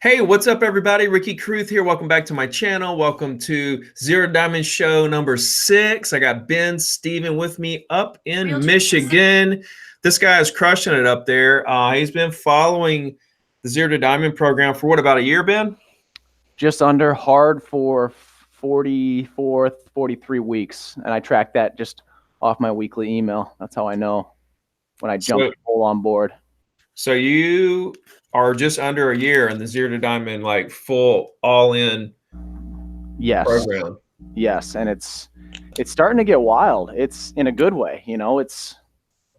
Hey, what's up, everybody? Ricky Carruth here. Welcome back to my channel. Welcome to Zero Diamond Show number 6. I got Ben Steven with me up in Michigan. This guy is crushing it up there. He's been following the Zero to Diamond program for what, about a year, Ben? Just under hard for 44, 43 weeks. And I track that just off my weekly email. That's how I know when I jump full on board. So you are just under a year in the Zero to Diamond, like full all-in program. Yes, and it's starting to get wild. It's in a good way, it's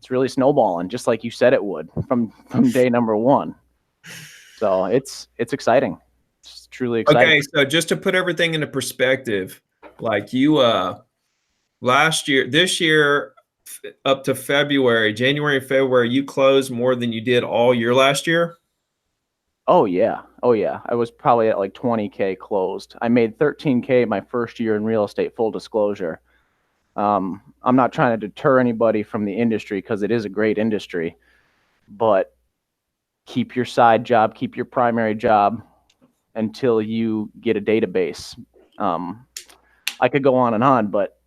really snowballing, just like you said it would from day number one. So it's exciting. It's truly exciting. Okay, so just to put everything into perspective, like you this year up to January and February, you closed more than you did all year last year? Oh yeah. I was probably at like 20K closed. I made 13K my first year in real estate, full disclosure. I'm not trying to deter anybody from the industry because it is a great industry, but keep your side job, keep your primary job until you get a database. I could go on, but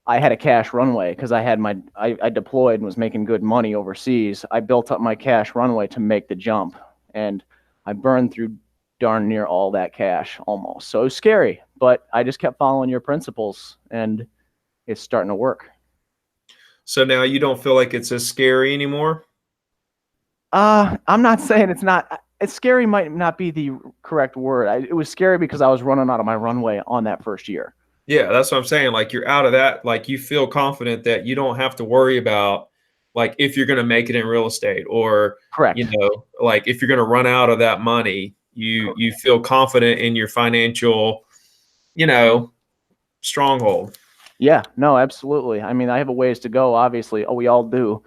I had a cash runway because I deployed and was making good money overseas. I built up my cash runway to make the jump, and I burned through darn near all that cash almost. So it was scary, but I just kept following your principles, and it's starting to work. So now you don't feel like it's as scary anymore? I'm not saying it's not. It's scary might not be the correct word. It was scary because I was running out of my runway on that first year. Yeah, that's what I'm saying. Like you're out of that. Like you feel confident that you don't have to worry about like if you're going to make it in real estate or, Correct. Like if you're going to run out of that money, you feel confident in your financial, stronghold. Yeah, no, absolutely. I mean, I have a ways to go, obviously. Oh, we all do.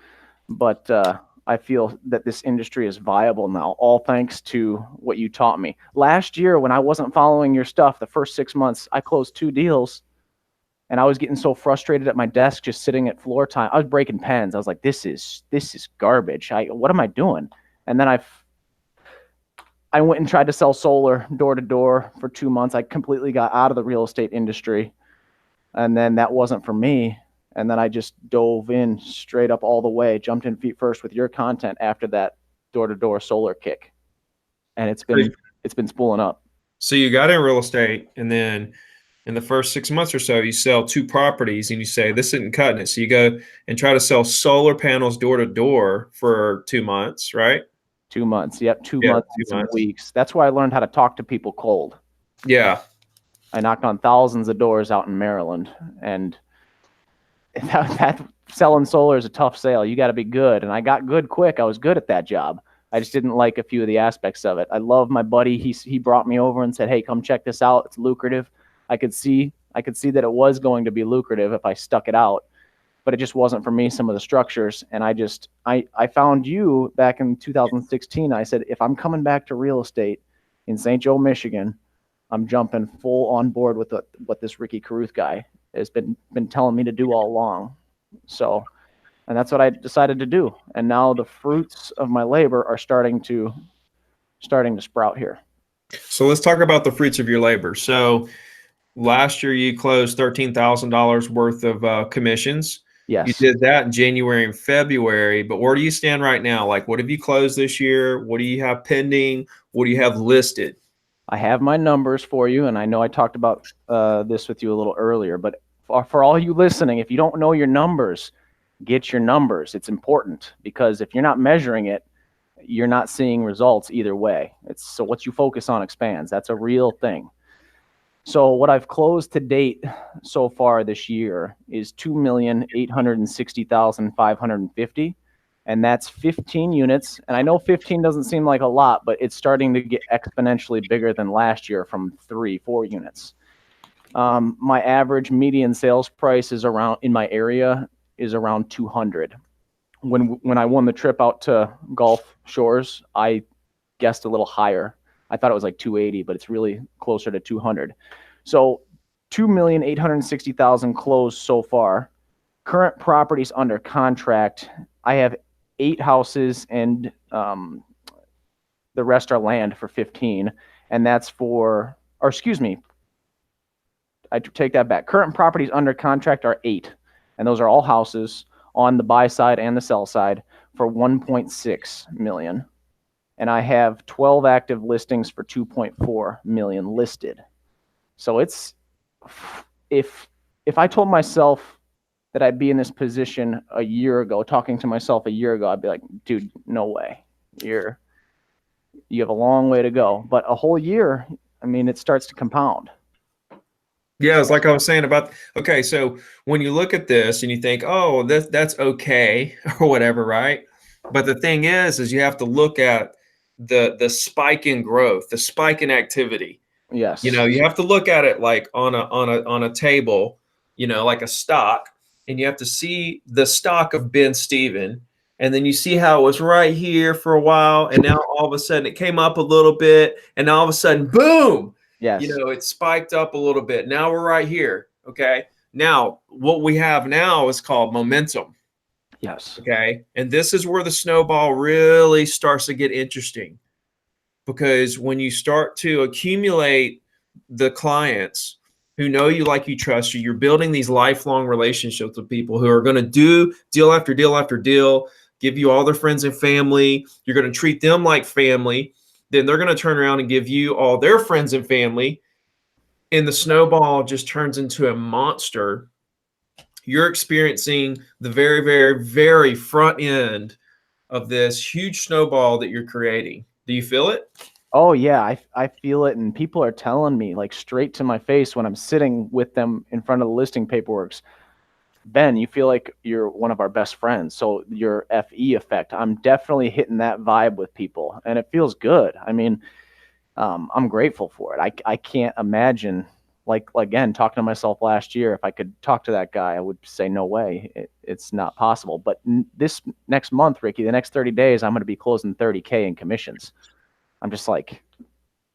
But I feel that this industry is viable now, all thanks to what you taught me. Last year, when I wasn't following your stuff, the first 6 months, I closed 2 deals, and I was getting so frustrated at my desk, just sitting at floor time. I was breaking pens. I was like, "This is garbage. What am I doing?" And then I went and tried to sell solar door to door for 2 months. I completely got out of the real estate industry, and then that wasn't for me. And then I just dove in straight up all the way, jumped in feet first with your content after that door-to-door solar kick, and it's been spooling up. So you got in real estate, and then in the first 6 months or so, you sell 2 properties, and you say this isn't cutting it. So you go and try to sell solar panels door to door for 2 months, right? 2 months, yep, 2 months and some weeks. That's where I learned how to talk to people cold. Yeah, I knocked on thousands of doors out in Maryland, and that selling solar is a tough sale. You got to be good, and I got good quick. I was good at that job. I just didn't like a few of the aspects of it. I love my buddy. He brought me over and said, "Hey, come check this out. It's lucrative." I could see that it was going to be lucrative if I stuck it out, but it just wasn't for me. Some of the structures, and I found you back in 2016. I said, if I'm coming back to real estate in St. Joe, Michigan, I'm jumping full on board with what this Ricky Carruth guy has been telling me to do all along. So, and that's what I decided to do. And now the fruits of my labor are starting to sprout here. So let's talk about the fruits of your labor. So last year you closed $13,000 worth of commissions. Yes. You did that in January and February, but where do you stand right now? Like, what have you closed this year? What do you have pending? What do you have listed? I have my numbers for you, and I know I talked about this with you a little earlier, but for all you listening, if you don't know your numbers, get your numbers. It's important because if you're not measuring it, you're not seeing results either way. So what you focus on expands. That's a real thing. So what I've closed to date so far this year is 2,860,550. And that's 15 units. And I know 15 doesn't seem like a lot, but it's starting to get exponentially bigger than last year from 4 units. My average median sales price is around, in my area, is around 200. When I won the trip out to Gulf Shores, I guessed a little higher. I thought it was like 280, but it's really closer to 200. So 2,860,000 closed so far. Current properties under contract, I have 8 houses and The rest are land for 15, and that's for, or excuse me, I take that back. Current properties under contract are 8, and those are all houses on the buy side and the sell side for 1.6 million. And I have 12 active listings for 2.4 million listed. So it's, if I told myself that I'd be in this position a year ago, talking to myself a year ago, I'd be like, dude, no way. You have a long way to go. But a whole year, I mean, it starts to compound. Yeah, it's like I was saying about, okay, so when you look at this and you think, oh, that's okay or whatever, right? But the thing is you have to look at the spike in growth, the spike in activity. Yes. You know, you have to look at it like on a table, you know, like a stock, and you have to see the stock of Ben Steven, and then you see how it was right here for a while, and now all of a sudden it came up a little bit, and all of a sudden, boom, Yes. you know, it spiked up a little bit. Now we're right here. Okay. Now what we have now is called momentum. Yes. Okay. And this is where the snowball really starts to get interesting, because when you start to accumulate the clients who know you, like you, trust you, you're building these lifelong relationships with people who are going to do deal after deal after deal, give you all their friends and family. You're going to treat them like family. Then they're going to turn around and give you all their friends and family. And the snowball just turns into a monster. You're experiencing the very, very, very front end of this huge snowball that you're creating. Do you feel it? Oh yeah, I feel it, and people are telling me like straight to my face when I'm sitting with them in front of the listing paperworks, Ben, you feel like you're one of our best friends. So your FE effect, I'm definitely hitting that vibe with people, and it feels good. I mean, I'm grateful for it. I can't imagine, like, again, talking to myself last year, if I could talk to that guy, I would say, no way, it's not possible. But this next month, Ricky, the next 30 days, I'm going to be closing 30K in commissions. I'm just like,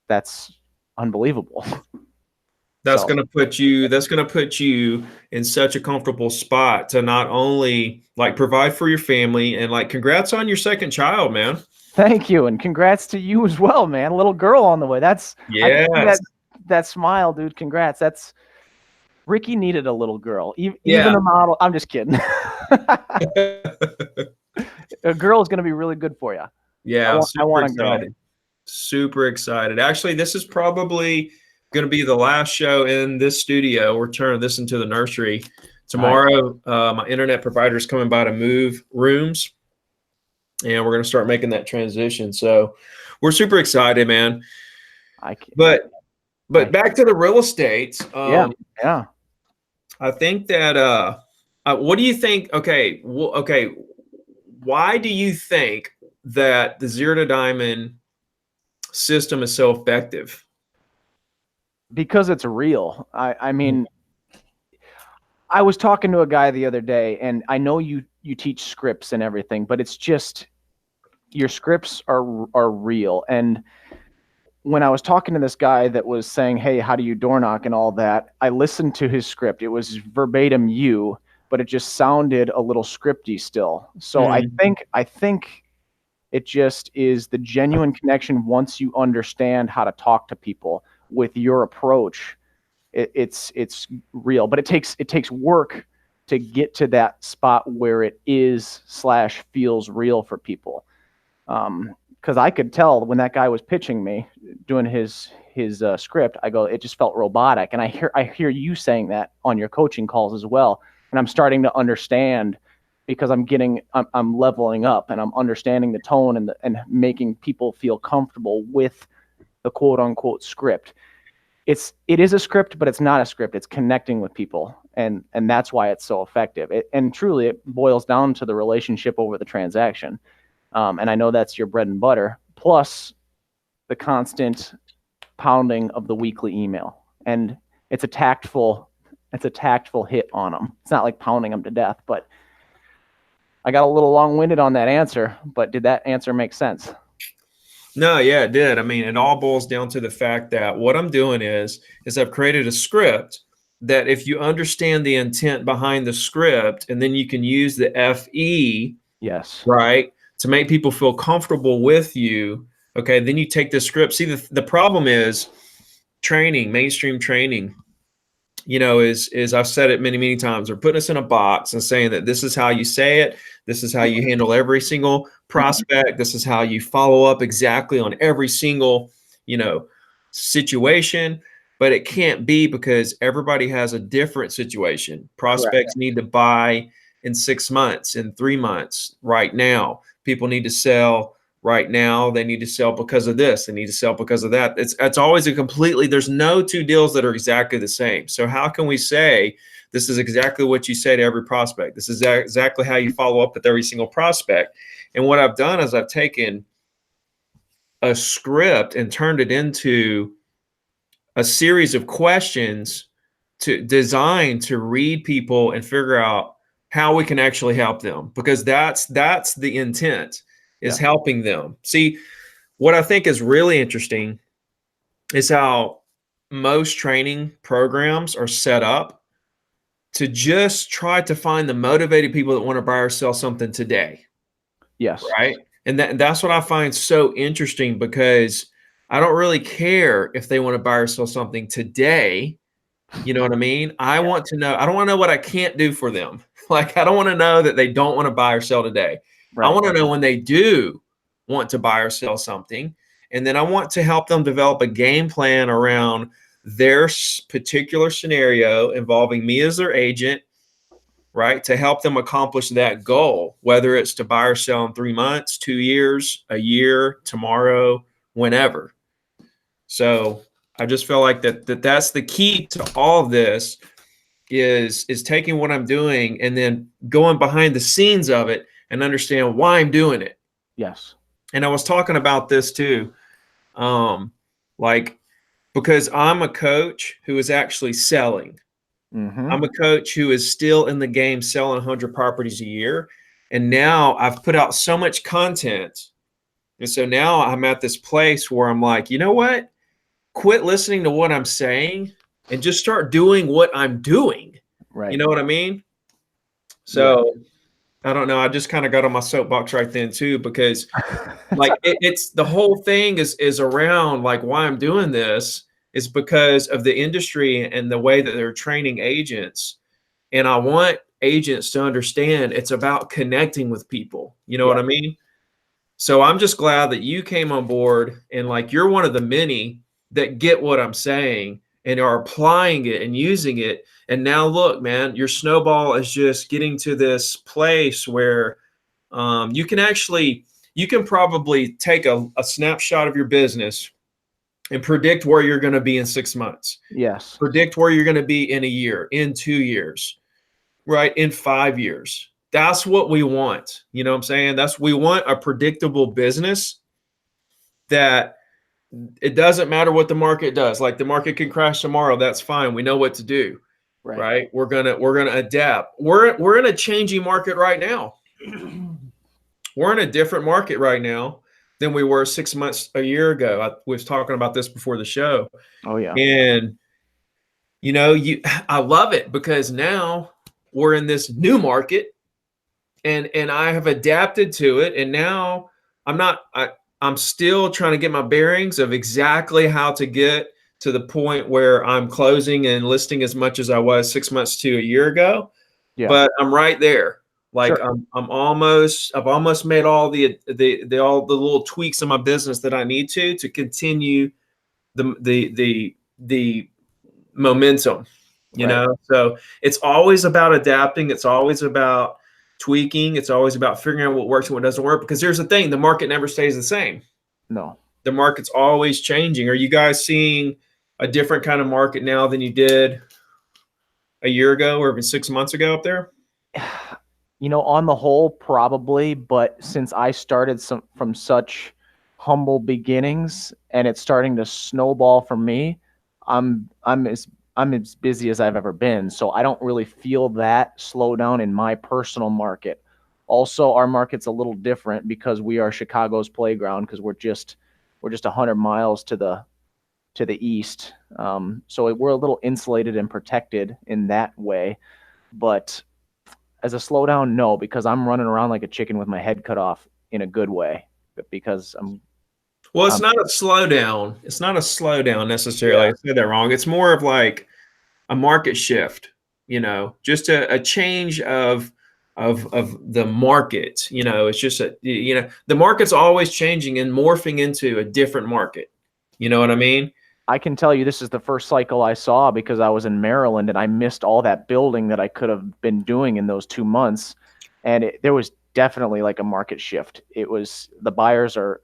that's unbelievable. That's going to put you in such a comfortable spot to not only like provide for your family, and like, congrats on your second child, man. Thank you. And congrats to you as well, man. A little girl on the way. Yeah. That smile, dude. Congrats. Ricky needed a little girl. Even a model. I'm just kidding. A girl is going to be really good for you. Yeah. I want a girl. Super excited. Actually, this is probably going to be the last show in this studio. We're turning this into the nursery. Tomorrow, my internet provider is coming by to move rooms, and we're going to start making that transition. So we're super excited, man. But back to the real estate. Yeah. I think that, what do you think? Okay. Why do you think that the Zero to Diamond system is so effective? Because it's real. I mean, I was talking to a guy the other day, and I know you teach scripts and everything, but it's just, your scripts are real. And when I was talking to this guy that was saying, hey, how do you door knock and all that, I listened to his script. It was verbatim you, but it just sounded a little scripty still. So I think it just is the genuine connection once you understand how to talk to people with your approach. It's real, but it takes work to get to that spot where it is / feels real for people. Because I could tell when that guy was pitching me, doing his script, I go, it just felt robotic. And I hear you saying that on your coaching calls as well. And I'm starting to understand, because I'm leveling up, and I'm understanding the tone and making people feel comfortable with the quote unquote script. It is a script, but it's not a script. It's connecting with people. And that's why it's so effective. And truly, it boils down to the relationship over the transaction. And I know that's your bread and butter, plus the constant pounding of the weekly email. And it's a tactful hit on them. It's not like pounding them to death, but I got a little long-winded on that answer, but did that answer make sense? No, yeah, it did. I mean, it all boils down to the fact that what I'm doing is I've created a script that, if you understand the intent behind the script, and then you can use the FE, yes, right, to make people feel comfortable with you, Okay, then you take this script. See, the problem is training, mainstream training, you know, is I've said it many, many times, they're putting us in a box and saying that this is how you say it, this is how you handle every single prospect, this is how you follow up exactly on every single, you know, situation. But it can't be, because everybody has a different situation. Prospects need to buy in 6 months, in 3 months, right now. People need to sell right now. They need to sell because of this. They need to sell because of that. It's always a completely, there's no two deals that are exactly the same. So how can we say this is exactly what you say to every prospect? This is exactly how you follow up with every single prospect. And what I've done is I've taken a script and turned it into a series of questions to design to read people and figure out how we can actually help them, because that's the intent, is helping them. See, what I think is really interesting is how most training programs are set up to just try to find the motivated people that want to buy or sell something today. Yes. Right. And that's what I find so interesting, because I don't really care if they want to buy or sell something today. You know what I mean? I want to know, I don't want to know what I can't do for them. Like, I don't want to know that they don't want to buy or sell today. I want to know when they do want to buy or sell something. And then I want to help them develop a game plan around their particular scenario involving me as their agent, right? To help them accomplish that goal, whether it's to buy or sell in 3 months, 2 years, a year, tomorrow, whenever. So I just feel like that's the key to all of this, is taking what I'm doing and then going behind the scenes of it and understand why I'm doing it. Yes. And I was talking about this too. Like, because I'm a coach who is actually selling. I'm a coach who is still in the game selling 100 properties a year. And now I've put out so much content. And so now I'm at this place where I'm like, you know what? Quit listening to what I'm saying and just start doing what I'm doing. Right. You know what I mean? So I don't know. I just kind of got on my soapbox right then too, because like it's the whole thing is around like why I'm doing this is because of the industry and the way that they're training agents. And I want agents to understand it's about connecting with people. You know what I mean? So I'm just glad that you came on board, and like you're one of the many that get what I'm saying and are applying it and using it. And now look, man, your snowball is just getting to this place where you can probably take a snapshot of your business and predict where you're going to be in 6 months. Yes. Predict where you're going to be in a year, in 2 years, right? In 5 years. That's what we want. You know what I'm saying? We want a predictable business that it doesn't matter what the market does. Like, the market can crash tomorrow. That's fine. We know what to do. Right? We're gonna adapt. We're in a changing market right now. We're in a different market right now than we were 6 months, a year ago. I was talking about this before the show. Oh yeah. And you know, I love it, because now we're in this new market, and I have adapted to it. And now I'm still trying to get my bearings of exactly how to get to the point where I'm closing and listing as much as I was 6 months to a year ago. Yeah. But I'm right there. Like, I've almost made all the little tweaks in my business that I need to continue the momentum, you know? So it's always about adapting. It's always about tweaking. It's always about figuring out what works and what doesn't work, because here's the thing, the market never stays the same. No. The market's always changing. Are you guys seeing a different kind of market now than you did a year ago or even 6 months ago up there? You know, on the whole, probably, but since I started from such humble beginnings and it's starting to snowball for me, I'm as busy as I've ever been. So I don't really feel that slowdown in my personal market. Also, our market's a little different because we are Chicago's playground, because we're just 100 miles to the east. So we're a little insulated and protected in that way. But as a slowdown, no, because I'm running around like a chicken with my head cut off in a good way. Because I'm. Well, it's not a slowdown. It's not a slowdown necessarily. Yeah. I said that wrong. It's more of like a market shift, just a change of the market. It's just the market's always changing and morphing into a different market. You know what I mean? I can tell you this is the first cycle I saw because I was in Maryland and I missed all that building that I could have been doing in those 2 months. And there was definitely like a market shift. It was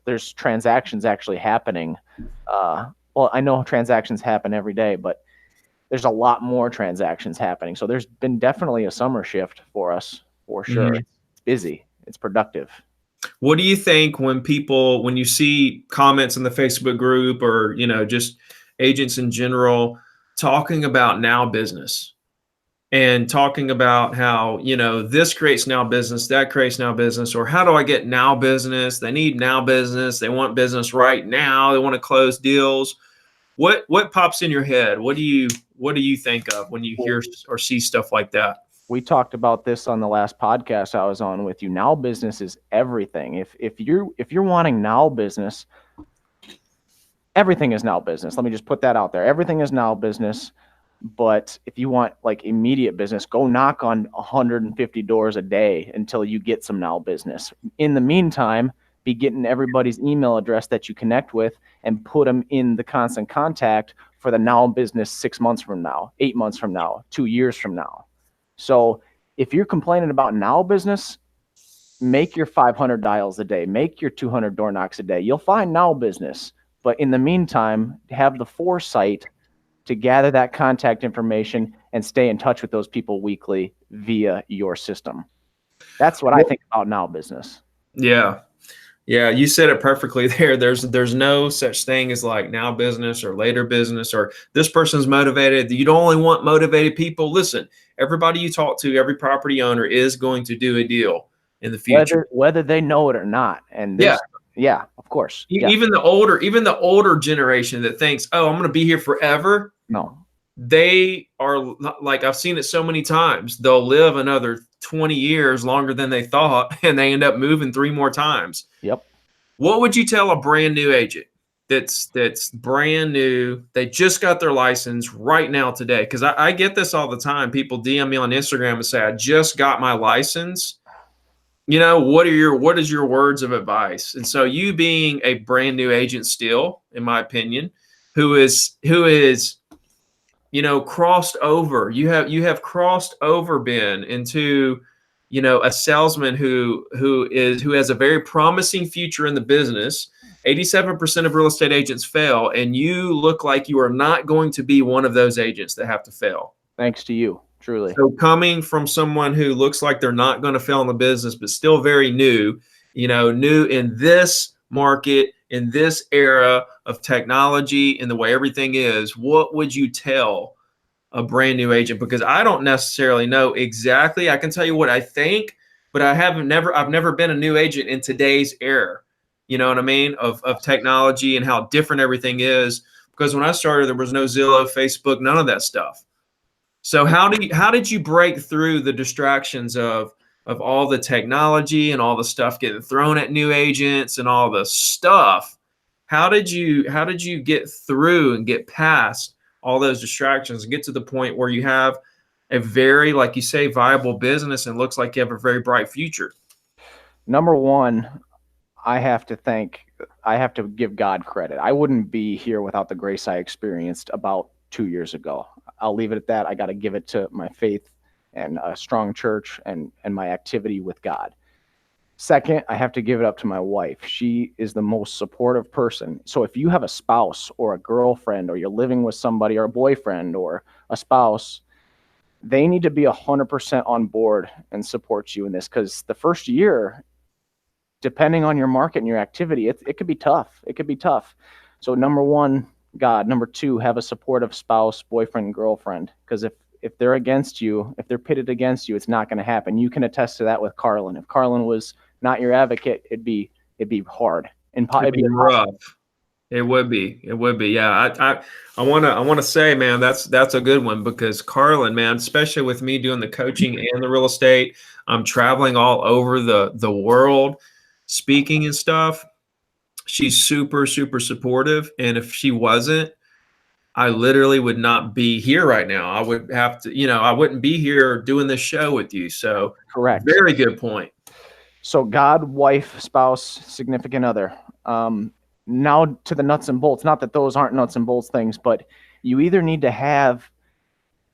there's transactions actually happening. Well, I know transactions happen every day, but there's a lot more transactions happening. So there's been definitely a summer shift for us for sure. It's busy. It's productive. What do you think when you see comments in the Facebook group or, just agents in general talking about now business and talking about how, this creates now business, that creates now business, or how do I get now business? They need now business. They want business right now. They want to close deals. What pops in your head? What do you think of when you hear or see stuff like that? We talked about this on the last podcast I was on with you. Now business is everything. If you're wanting now business, everything is now business. Let me just put that out there. Everything is now business. But if you want like immediate business, go knock on 150 doors a day until you get some now business. In the meantime, be getting everybody's email address that you connect with and put them in the constant contact for the now business 6 months from now, 8 months from now, 2 years from now. So if you're complaining about now business, make your 500 dials a day, make your 200 door knocks a day. You'll find now business. But in the meantime, have the foresight to gather that contact information and stay in touch with those people weekly via your system. That's what I think about now business. Yeah. Yeah, you said it perfectly there. There's no such thing as like now business or later business or this person's motivated. You don't only want motivated people. Listen, everybody you talk to, every property owner is going to do a deal in the future. Whether they know it or not. And yeah, of course. Even the older generation that thinks, oh, I'm going to be here forever. No. They are like, I've seen it so many times. They'll live another 20 years longer than they thought, and they end up moving 3 more times. Yep. What would you tell a brand new agent that's brand new? They just got their license right now today. Because I get this all the time. People DM me on Instagram and say, I just got my license. What is your words of advice? And so you being a brand new agent still, in my opinion, who is crossed over. You have crossed over, Ben, into, a salesman who has a very promising future in the business. 87% of real estate agents fail, and you look like you are not going to be one of those agents that have to fail. Thanks to you, truly. So coming from someone who looks like they're not going to fail in the business, but still very new, new in this market, in this era of technology and the way everything is, what would you tell a brand new agent? Because I don't necessarily know exactly. I can tell you what I think, but I've never been a new agent in today's era. You know what I mean? Of technology and how different everything is. Because when I started, there was no Zillow, Facebook, none of that stuff. So how did you break through the distractions of all the technology and all the stuff getting thrown at new agents and all the stuff? How did you get through and get past all those distractions and get to the point where you have a very, like you say, viable business and looks like you have a very bright future? Number one, I have to give God credit. I wouldn't be here without the grace I experienced about 2 years ago. I'll leave it at that. I got to give it to my faith and a strong church and my activity with God. Second, I have to give it up to my wife. She is the most supportive person. So if you have a spouse or a girlfriend, or you're living with somebody, or a boyfriend or a spouse, they need to be 100% on board and support you in this, because the first year, depending on your market and your activity, it could be tough. It could be tough. So number one, God. Number two, have a supportive spouse, boyfriend, girlfriend. Because if they're against you, if they're pitted against you, it's not going to happen. You can attest to that with Carlin. If Carlin was not your advocate, it'd be hard and it'd be rough. It would be. Yeah. I want to say, man, that's a good one, because Carlin, man, especially with me doing the coaching and the real estate, I'm traveling all over the world, speaking and stuff. She's super, super supportive. And if she wasn't, I literally would not be here right now. I would have to, I wouldn't be here doing this show with you. So Correct. very good point. So God, wife, spouse, significant other. Now to the nuts and bolts. Not that those aren't nuts and bolts things, but you either need to have.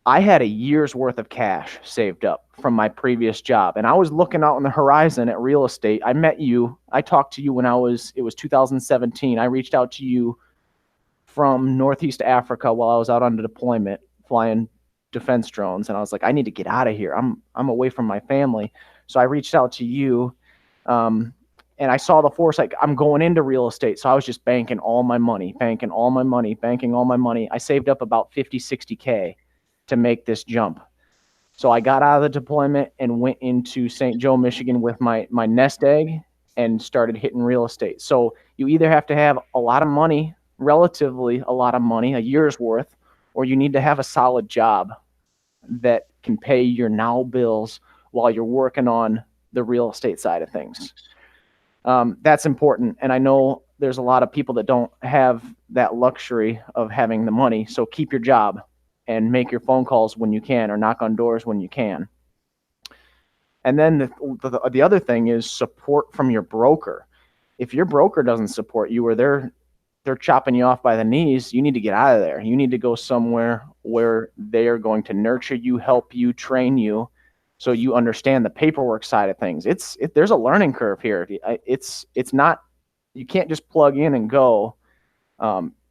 I had a year's worth of cash saved up from my previous job, and I was looking out on the horizon at real estate. I met you. I talked to you when it was 2017. I reached out to you from Northeast Africa while I was out on deployment flying defense drones, and I was like, I need to get out of here. I'm away from my family. So I reached out to you, and I saw the foresight. I'm going into real estate. So I was just banking all my money. I saved up about 50, 60K to make this jump. So I got out of the deployment and went into St. Joe, Michigan with my nest egg and started hitting real estate. So you either have to have a lot of money, relatively a lot of money, a year's worth, or you need to have a solid job that can pay your now bills while you're working on the real estate side of things. That's important. And I know there's a lot of people that don't have that luxury of having the money. So keep your job and make your phone calls when you can, or knock on doors when you can. And then the other thing is support from your broker. If your broker doesn't support you, or they're chopping you off by the knees, you need to get out of there. You need to go somewhere where they are going to nurture you, help you, train you, so you understand the paperwork side of things. There's a learning curve here. It's not, you can't just plug in and go.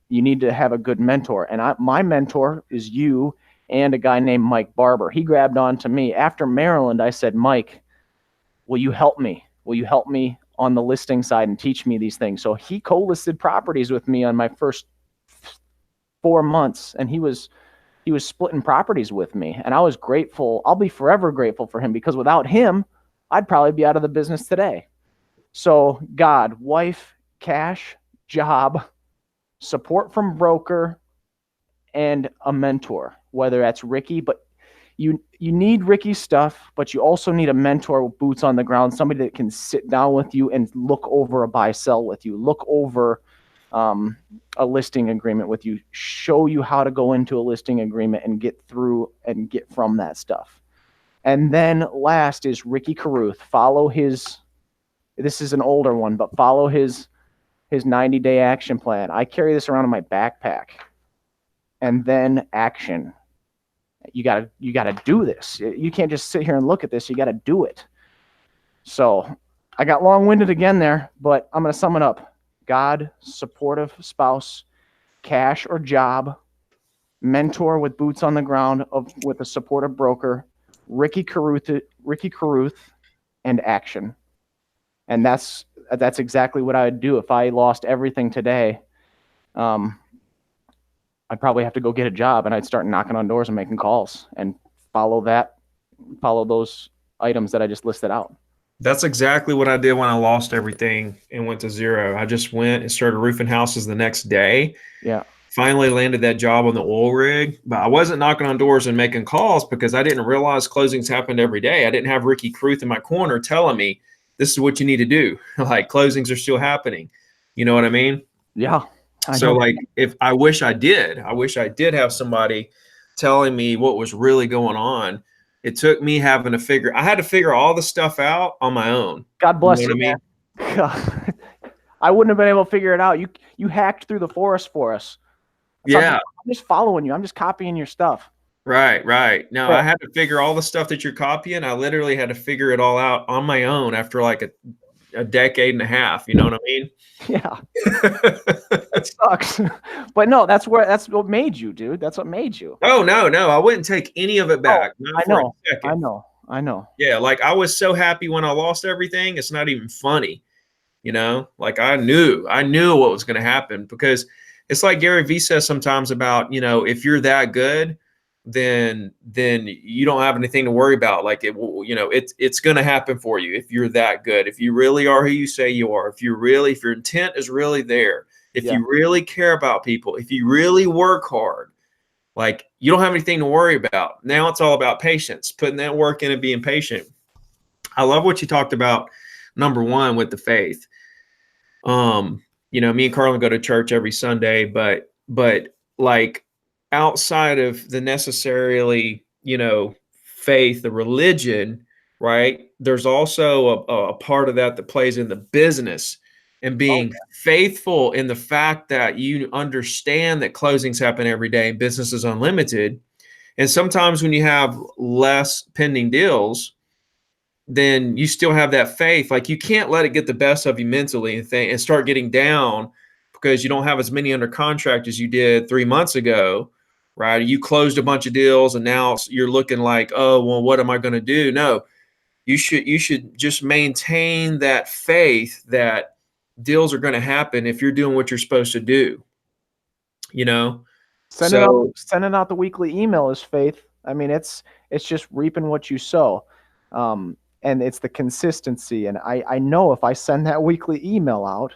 You need to have a good mentor. And my mentor is you and a guy named Mike Barber. He grabbed on to me. After Maryland, I said, Mike, will you help me? Will you help me on the listing side and teach me these things? So he co-listed properties with me on my first 4 months, and he was splitting properties with me. And I was grateful. I'll be forever grateful for him, because without him, I'd probably be out of the business today. So God, wife, cash, job, support from broker, and a mentor, whether that's Ricky, but you need Ricky's stuff, but you also need a mentor with boots on the ground, somebody that can sit down with you and look over a buy sell with you, look over a listing agreement with you, show you how to go into a listing agreement and get through and get from that stuff. And then last is Ricky Carruth. Follow his, this is an older one, but follow his 90-day action plan. I carry this around in my backpack. And then action. You gotta do this. You can't just sit here and look at this. You gotta do it. So I got long-winded again there, but I'm gonna sum it up. God, supportive spouse, cash or job, mentor with boots on the ground with a supportive broker, Ricky Carruth, and action. And that's exactly what I would do if I lost everything today. I'd probably have to go get a job, and I'd start knocking on doors and making calls and follow those items that I just listed out. That's exactly what I did when I lost everything and went to zero. I just went and started roofing houses the next day. Yeah. Finally landed that job on the oil rig, but I wasn't knocking on doors and making calls because I didn't realize closings happened every day. I didn't have Ricky Carruth in my corner telling me, this is what you need to do. Like, closings are still happening. You know what I mean? Yeah. So like, I wish I did have somebody telling me what was really going on. It took me I had to figure all the stuff out on my own. God bless you. Know what I mean? I wouldn't have been able to figure it out. You hacked through the forest for us. Yeah. I'm just following you. I'm just copying your stuff. Right. No, I had to figure all the stuff that you're copying. I literally had to figure it all out on my own after like a decade and a half. You know what I mean? Yeah. That sucks. But no, that's what made you, dude. That's what made you. Oh, no. I wouldn't take any of it back. Oh, I know. Yeah. Like, I was so happy when I lost everything. It's not even funny. Like, I knew what was going to happen, because it's like Gary Vee says sometimes about, if you're that good, then you don't have anything to worry about. Like, it's going to happen for you if you're that good. If you really are who you say you are, if your intent is really there, if you really care about people, if you really work hard, like, you don't have anything to worry about. Now it's all about patience, putting that work in and being patient. I love what you talked about, number one, with the faith. You know, me and Carlin go to church every Sunday, but like outside of the necessarily, you know, faith, the religion, right? There's also a part of that plays in the business and Oh, being faithful in the fact that you understand that closings happen every day and business is unlimited. And sometimes when you have less pending deals, then you still have that faith. Like you can't let it get the best of you mentally and start getting down because you don't have as many under contract as you did 3 months ago, right? You closed a bunch of deals and now you're looking like, oh, well, what am I going to do? No, you should just maintain that faith that deals are going to happen if you're doing what you're supposed to do, you know? So sending out the weekly email is faith. I mean, it's just reaping what you sow. And it's the consistency. And I know if I send that weekly email out,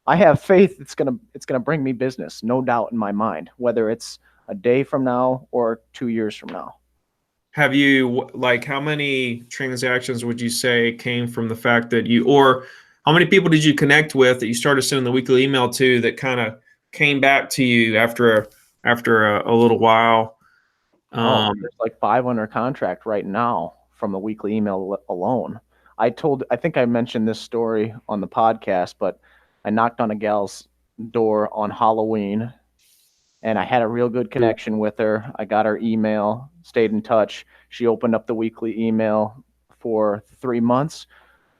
I have faith it's gonna bring me business, no doubt in my mind, whether it's a day from now or 2 years from now. have you, like, how many transactions would you say came from the fact that or how many people did you connect with that you started sending the weekly email to that kind of came back to you after a little while? There's like 5 under contract right now from the weekly email alone. I think I mentioned this story on the podcast, but I knocked on a gal's door on Halloween and I had a real good connection with her. I got her email, stayed in touch. She opened up the weekly email for 3 months,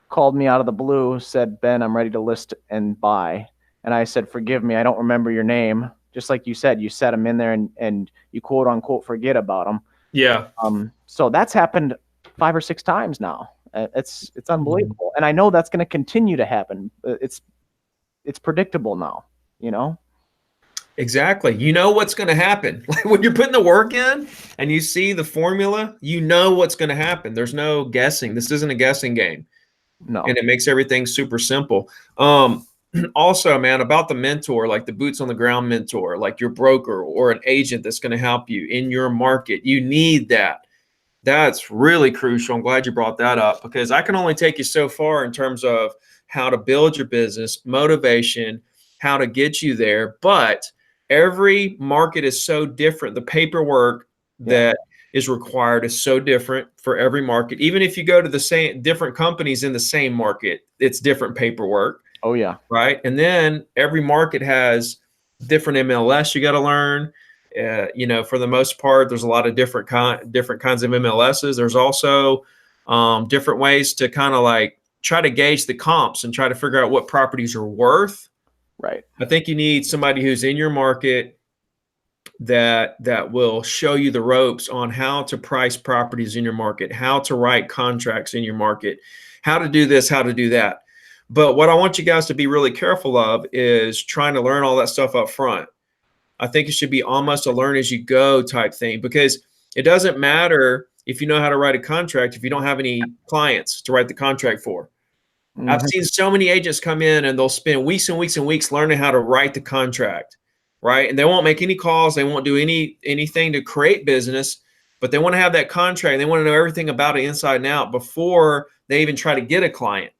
called me out of the blue, said, Ben, I'm ready to list and buy. And I said, forgive me, I don't remember your name. Just like you said, you set them in there and you quote unquote forget about them. Yeah. So that's happened 5 or 6 times now. It's unbelievable. And I know that's going to continue to happen. It's predictable now, you know? Exactly. You know what's going to happen. Like when you're putting the work in and you see the formula, you know what's going to happen. There's no guessing. This isn't a guessing game. No. And it makes everything super simple. Also, man, about the mentor, like the boots on the ground mentor, like your broker or an agent that's going to help you in your market. You need that. That's really crucial. I'm glad you brought that up because I can only take you so far in terms of how to build your business, motivation, how to get you there. But every market is so different. The paperwork that is required is so different for every market. Even if you go to the same different companies in the same market, it's different paperwork. Oh yeah. Right. And then every market has different MLS you got to learn. You know, for the most part, there's a lot of different kinds of MLSs. There's also different ways to kind of like try to gauge the comps and try to figure out what properties are worth. Right. I think you need somebody who's in your market that will show you the ropes on how to price properties in your market, how to write contracts in your market, how to do this, how to do that. But what I want you guys to be really careful of is trying to learn all that stuff up front. I think it should be almost a learn as you go type thing because it doesn't matter if you know how to write a contract if you don't have any clients to write the contract for. Mm-hmm. I've seen so many agents come in and they'll spend weeks and weeks and weeks learning how to write the contract, right? And they won't make any calls. They won't do anything to create business, but they want to have that contract. They want to know everything about it inside and out before they even try to get a client.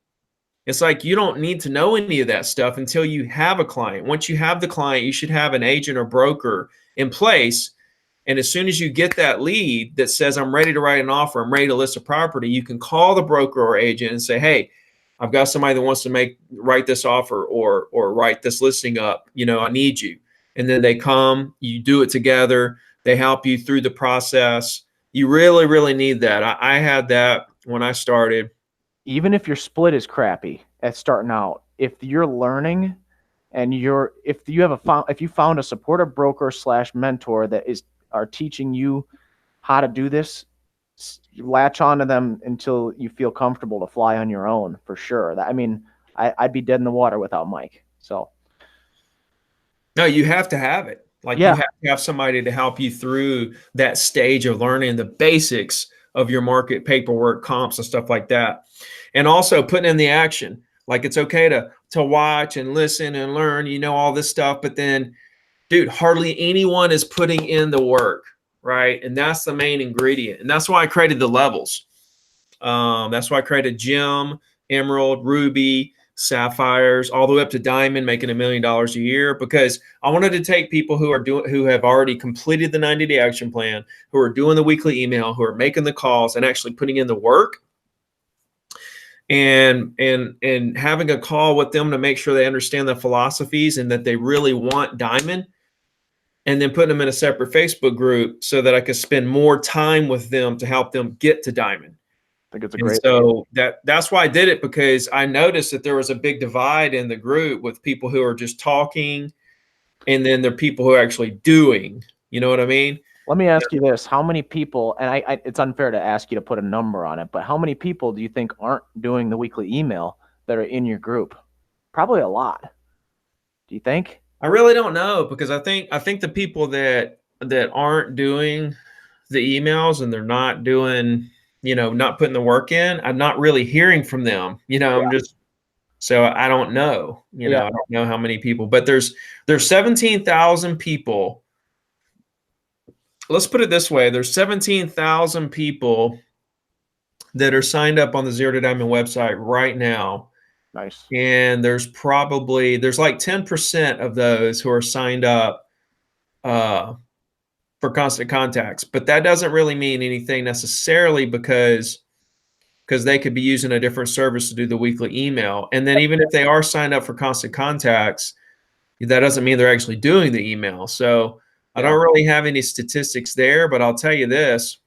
It's like you don't need to know any of that stuff until you have a client. Once you have the client, you should have an agent or broker in place. And as soon as you get that lead that says, I'm ready to write an offer, I'm ready to list a property, you can call the broker or agent and say, hey, I've got somebody that wants to write this offer or write this listing up. You know, I need you. And then they come, you do it together. They help you through the process. You really, really need that. I had that when I started. Even if your split is crappy at starting out, if you're learning and if you found a supportive broker / mentor that are teaching you how to do this, latch onto them until you feel comfortable to fly on your own for sure. I'd be dead in the water without Mike. So no, you have to have it. Like yeah. You have to have somebody to help you through that stage of learning the basics of your market, paperwork, comps, and stuff like that. And also putting in the action. Like it's okay to watch and listen and learn, you know, all this stuff. But then, dude, hardly anyone is putting in the work, right? And that's the main ingredient. And that's why I created the levels. That's why I created Gem, Emerald, Ruby, sapphires, all the way up to diamond, making $1 million a year, because I wanted to take people who have already completed the 90-day action plan, who are doing the weekly email, who are making the calls and actually putting in the work, and having a call with them to make sure they understand the philosophies and that they really want diamond, and then putting them in a separate Facebook group so that I could spend more time with them to help them get to diamond. I think it's a And great. so that's why I did it, because I noticed that there was a big divide in the group with people who are just talking, and then there are people who are actually doing. You know what I mean? Let me ask you this: how many people? And it's unfair to ask you to put a number on it, but how many people do you think aren't doing the weekly email that are in your group? Probably a lot. Do you think? I really don't know, because I think the people that aren't doing the emails and they're not doing, not putting the work in, I'm not really hearing from them. I'm just, so I don't know. I don't know how many people, but there's 17,000 people. Let's put it this way: there's 17,000 people that are signed up on the Zero to Diamond website right now. Nice. And there's like 10% of those who are signed up for constant contacts, but that doesn't really mean anything necessarily, because they could be using a different service to do the weekly email. And then even if they are signed up for constant contacts, that doesn't mean they're actually doing the email. So I don't really have any statistics there, but I'll tell you this: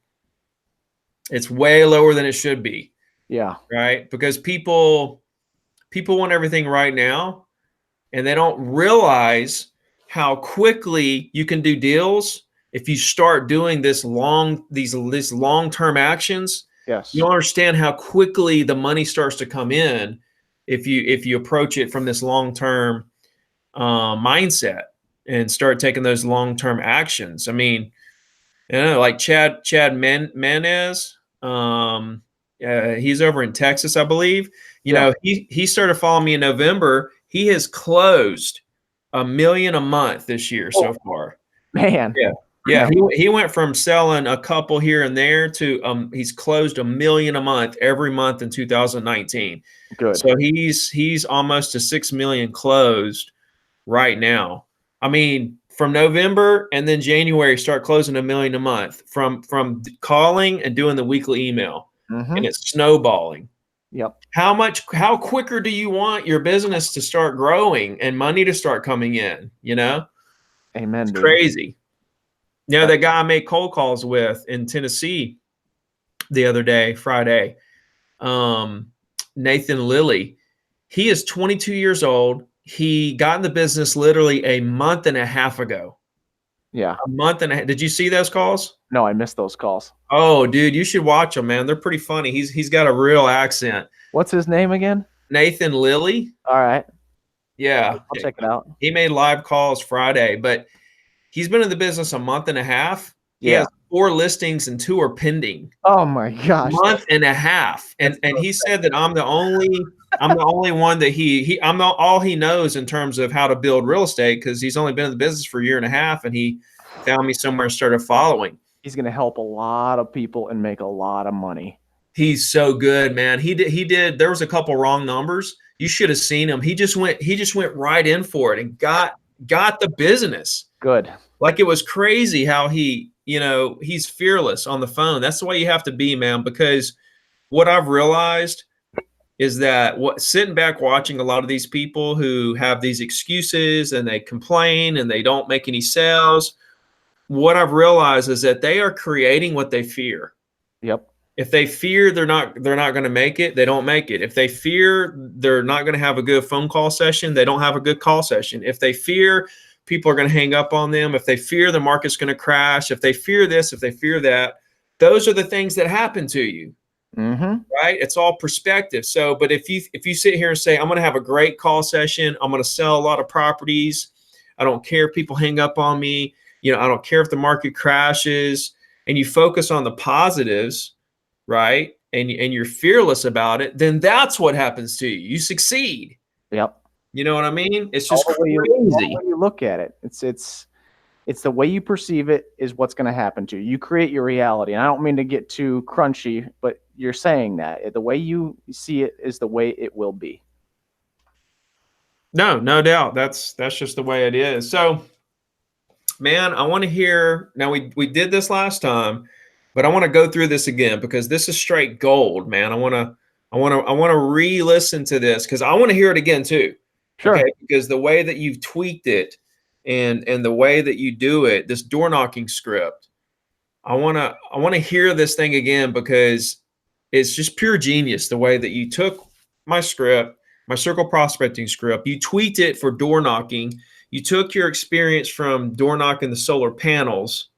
it's way lower than it should be. Yeah. Right? Because people want everything right now, and they don't realize how quickly you can do deals if you start doing these long-term actions. Yes. You don't understand how quickly the money starts to come in if you approach it from this long-term mindset and start taking those long-term actions. I mean, like Chad Manez, he's over in Texas, I believe. He started following me in November. He has closed $1 million a month this year so far. Man. Yeah. He went from selling a couple here and there to he's closed $1 million a month every month in 2019. Good. So he's almost to 6 million closed right now. I mean, from November and then January, start closing $1 million a month from calling and doing the weekly email, and it's snowballing. Yep. How quicker do you want your business to start growing and money to start coming in? Amen. It's crazy. That guy I made cold calls with in Tennessee the other day, Friday, Nathan Lilly, he is 22 years old. He got in the business literally a month and a half ago. Yeah. A month and a half. Did you see those calls? No, I missed those calls. Oh, dude, you should watch them, man. They're pretty funny. He's got a real accent. What's his name again? Nathan Lilly. All right. Yeah. I'll check it out. He made live calls Friday, but he's been in the business a month and a half. He has 4 listings and 2 are pending. Oh my gosh. Month and a half. And he said that I'm the only one that all he knows in terms of how to build real estate, because he's only been in the business for a year and a half, and he found me somewhere and started following. He's going to help a lot of people and make a lot of money. He's so good, man. He did. There was a couple wrong numbers. You should have seen him. He just went right in for it and got the business. Good. Like, it was crazy how he's fearless on the phone. That's the way you have to be, man, because what I've realized is that sitting back watching a lot of these people who have these excuses and they complain and they don't make any sales, what I've realized is that they are creating what they fear. Yep. If they fear they're not going to make it, they don't make it. If they fear they're not going to have a good phone call session, they don't have a good call session. If they fear people are going to hang up on them, if they fear the market's going to crash, if they fear this, if they fear that, those are the things that happen to you. Right? It's all perspective. So, but if you sit here and say, I'm going to have a great call session, I'm going to sell a lot of properties, I don't care if people hang up on me, I don't care if the market crashes, and you focus on the positives, right? And you're fearless about it, then that's what happens to you. You succeed. Yep. You know what I mean? It's just crazy. The way you look at it. It's the way you perceive it is what's going to happen to you. You create your reality. And I don't mean to get too crunchy, but you're saying that the way you see it is the way it will be. No doubt. That's just the way it is. So, man, I want to hear now we did this last time, but I want to go through this again because this is straight gold, man. I want to re-listen to this because I want to hear it again too. Sure. Okay, because the way that you've tweaked it and the way that you do it, this door knocking script, I want to hear this thing again because it's just pure genius the way that you took my script, my circle prospecting script, you tweaked it for door knocking. You took your experience from door knocking the solar panels,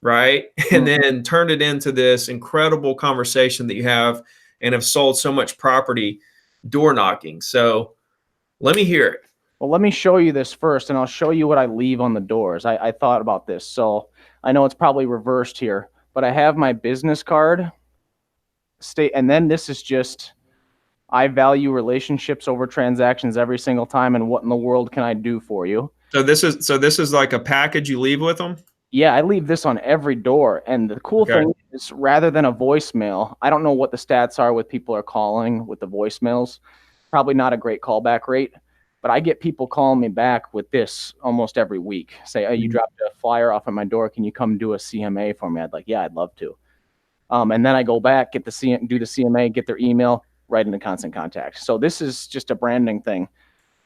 right? And then turned it into this incredible conversation that you have and have sold so much property door knocking. So let me hear it. Well, let me show you this first, and I'll show you what I leave on the doors. I thought about this, so I know it's probably reversed here, but I have my business card, and then this is just, I value relationships over transactions every single time, and what in the world can I do for you? So this is like a package you leave with them? Yeah, I leave this on every door, and the cool thing is, rather than a voicemail, I don't know what the stats are with people are calling with the voicemails. Probably not a great callback rate. But I get people calling me back with this almost every week. Say, "Hey, you dropped a flyer off at my door. Can you come do a CMA for me?" I'd like, "Yeah, I'd love to." And then I go back, do the CMA, get their email, right into constant contact. So this is just a branding thing.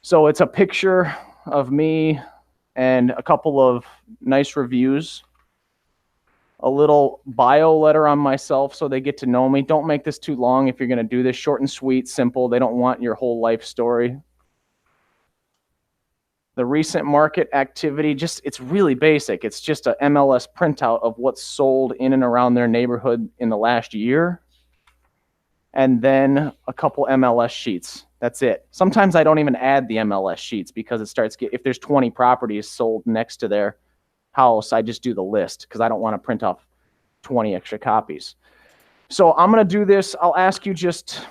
So it's a picture of me and a couple of nice reviews, a little bio letter on myself so they get to know me. Don't make this too long if you're going to do this. Short and sweet, simple. They don't want your whole life story. The recent market activity, it's really basic. It's just a MLS printout of what's sold in and around their neighborhood in the last year. And then a couple MLS sheets. That's it. Sometimes I don't even add the MLS sheets because if there's 20 properties sold next to their house, I just do the list because I don't want to print off 20 extra copies. So I'm going to do this. I'll ask you just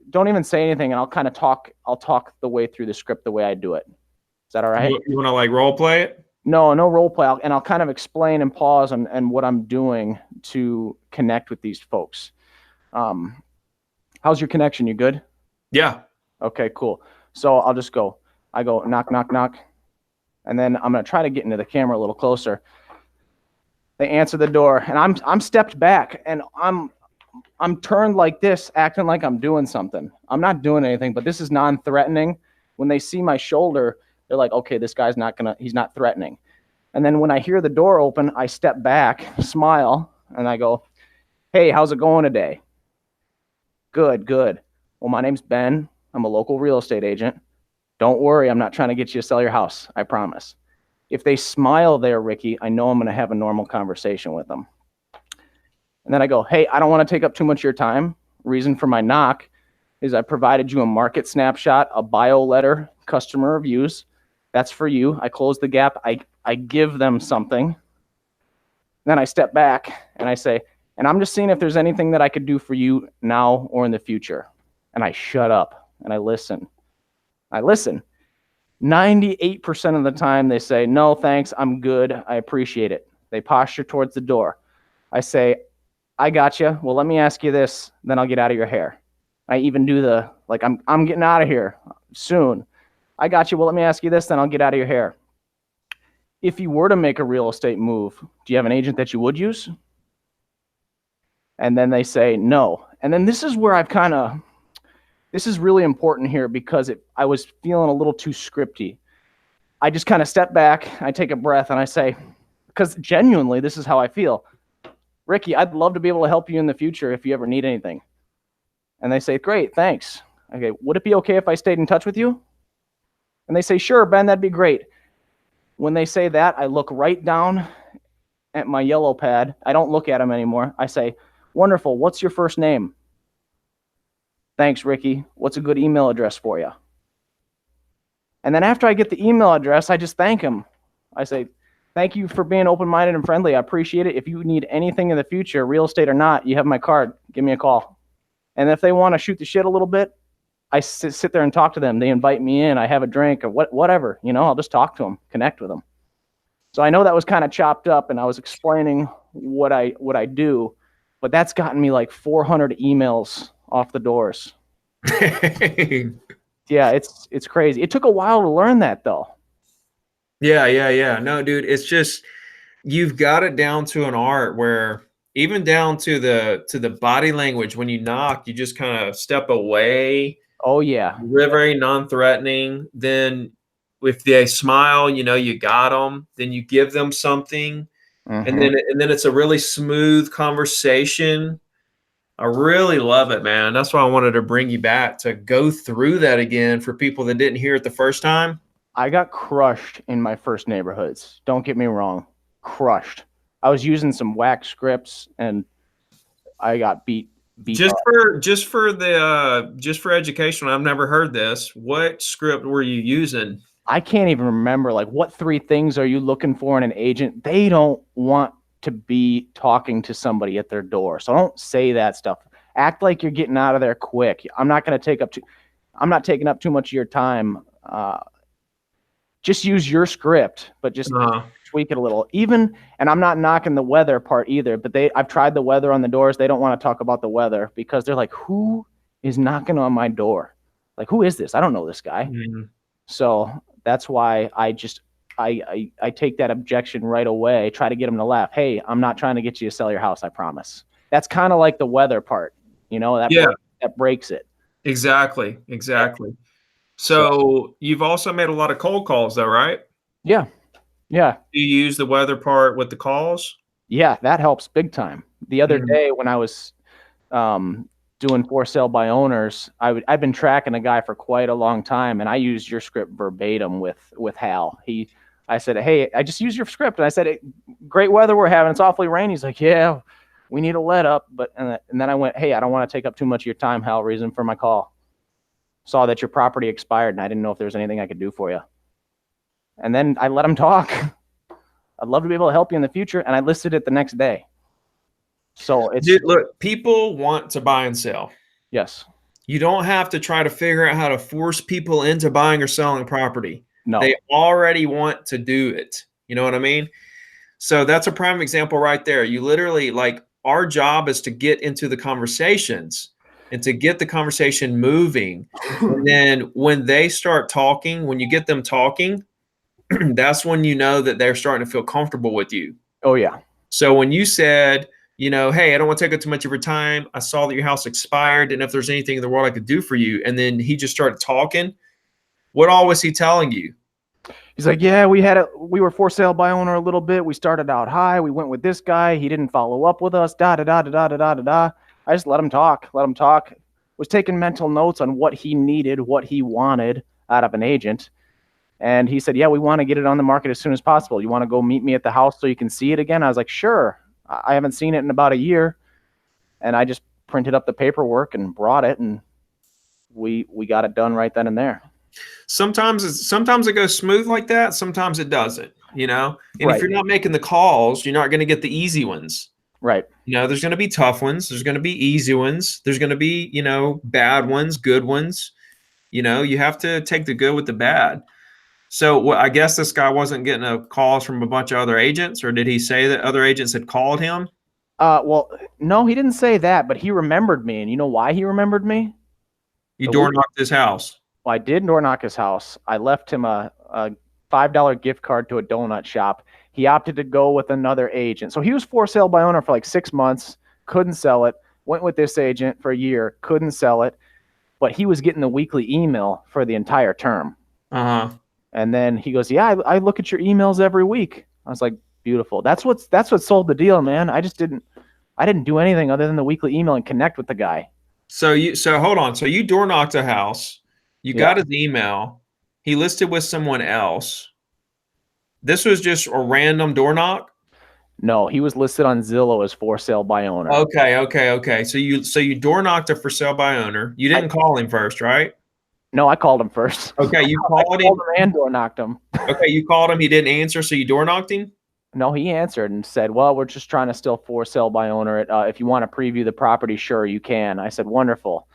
don't even say anything, and I'll kind of talk. I'll talk the way through the script the way I do it. Is that all right? You want to like role play it? No role play. I'll kind of explain and pause and what I'm doing to connect with these folks. How's your connection? You good? Yeah. Okay, cool. So I'll just go. I go knock, knock, knock, and then I'm gonna try to get into the camera a little closer. They answer the door, and I'm stepped back, and I'm turned like this, acting like I'm doing something. I'm not doing anything, but this is non-threatening. When they see my shoulder, they're like, okay, this guy's he's not threatening. And then when I hear the door open, I step back, smile, and I go, hey, how's it going today? Good. Well, my name's Ben. I'm a local real estate agent. Don't worry, I'm not trying to get you to sell your house, I promise. If they smile there, Ricky, I know I'm going to have a normal conversation with them. And then I go, hey, I don't want to take up too much of your time. Reason for my knock is I provided you a market snapshot, a bio letter, customer reviews. That's for you. I close the gap. I give them something. Then I step back and I say, and I'm just seeing if there's anything that I could do for you now or in the future. And I shut up and I listen. 98% of the time they say, no, thanks, I'm good. I appreciate it. They posture towards the door. I say, I got you. Well, let me ask you this, then I'll get out of your hair. I even do I'm getting out of here soon. I got you. Well, let me ask you this, then I'll get out of your hair. If you were to make a real estate move, do you have an agent that you would use? And then they say no. And then this is where this is really important here because I was feeling a little too scripty. I just kind of step back, I take a breath, and I say, because genuinely, this is how I feel. Ricky, I'd love to be able to help you in the future if you ever need anything. And they say, great, thanks. Okay, would it be okay if I stayed in touch with you? And they say, sure, Ben, that'd be great. When they say that, I look right down at my yellow pad. I don't look at them anymore. I say, wonderful, what's your first name? Thanks, Ricky. What's a good email address for you? And then after I get the email address, I just thank them. I say, thank you for being open-minded and friendly. I appreciate it. If you need anything in the future, real estate or not, you have my card. Give me a call. And if they want to shoot the shit a little bit, I sit there and talk to them. They invite me in. I have a drink or whatever. I'll just talk to them, connect with them. So I know that was kind of chopped up, and I was explaining what I do, but that's gotten me like 400 emails off the doors. Yeah, Yeah, it's crazy. It took a while to learn that though. Yeah. No, dude, it's just you've got it down to an art where even down to the body language when you knock, you just kind of step away. Oh yeah. You're very non-threatening. Then if they smile, you know you got them. Then you give them something, and Mhm. then it's a really smooth conversation. I really love it, man. That's why I wanted to bring you back to go through that again for people that didn't hear it the first time. I got crushed in my first neighborhoods. Don't get me wrong. Crushed. I was using some whack scripts and I got beat Just up. for education, I've never heard this. What script were you using? I can't even remember like what 3 things are you looking for in an agent? They don't want to be talking to somebody at their door. So don't say that stuff. Act like you're getting out of there quick. I'm not taking up too much of your time. Just use your script, but just tweak it a little. Even, and I'm not knocking the weather part either, but I've tried the weather on the doors. They don't want to talk about the weather because they're like, who is knocking on my door? Like, who is this? I don't know this guy. Mm-hmm. So that's why I take that objection right away, try to get them to laugh. Hey, I'm not trying to get you to sell your house, I promise. That's kind of like the weather part, that breaks it. Exactly. So you've also made a lot of cold calls though, right? Yeah. Do you use the weather part with the calls? Yeah, that helps big time. The other day when I was doing for sale by owners, I've been tracking a guy for quite a long time, and I used your script verbatim with Hal. I said, hey, I just used your script, and I said, great weather we're having. It's awfully rainy. He's like, yeah, we need a let up, and then I went, hey, I don't want to take up too much of your time, Hal. Reason for my call. Saw that your property expired, and I didn't know if there was anything I could do for you. And then I let him talk. I'd love to be able to help you in the future, and I listed it the next day. So look, people want to buy and sell. Yes. You don't have to try to figure out how to force people into buying or selling property. No. They already want to do it. You know what I mean? So that's a prime example right there. You literally, like, our job is to get into the conversations and to get the conversation moving. And then when they start talking, when you get them talking, that's when you know that they're starting to feel comfortable with you. Oh, yeah. So when you said, hey, I don't want to take up too much of your time. I saw that your house expired, and if there's anything in the world I could do for you. And then he just started talking. What all was he telling you? He's like, yeah, we were for sale by owner a little bit. We started out high. We went with this guy. He didn't follow up with us. Da da da da da da da da. I just let him talk. Was taking mental notes on what he needed, what he wanted out of an agent. And he said, yeah, we want to get it on the market as soon as possible. You want to go meet me at the house so you can see it again? I was like, sure. I haven't seen it in about a year. And I just printed up the paperwork and brought it, and we got it done right then and there. Sometimes it goes smooth like that. Sometimes it doesn't, And right. If you're not making the calls, you're not going to get the easy ones. Right. There's going to be tough ones. There's going to be easy ones. There's going to be, bad ones, good ones. You have to take the good with the bad. So I guess this guy wasn't getting a calls from a bunch of other agents, or did he say that other agents had called him? Well, no, he didn't say that, but he remembered me. And you know why he remembered me? You door knocked his house. Well, I did door knock his house. I left him a $5 gift card to a donut shop. He opted to go with another agent. So he was for sale by owner for like 6 months, couldn't sell it, went with this agent for a year, couldn't sell it, but he was getting the weekly email for the entire term. And then he goes, yeah, I look at your emails every week. I was like, beautiful. That's what sold the deal, man. I didn't do anything other than the weekly email and connect with the guy. So hold on. So you door knocked a house. You got his email. He listed with someone else. This was just a random door knock? No, he was listed on Zillow as for sale by owner. Okay. So you door knocked a for sale by owner. You didn't call him first, right? No, I called him first. Okay, you called him and door knocked him. Okay, you called him. He didn't answer, so you door knocked him? No, he answered and said, well, we're just trying to still for sale by owner it. If you want to preview the property, sure, you can. I said, wonderful.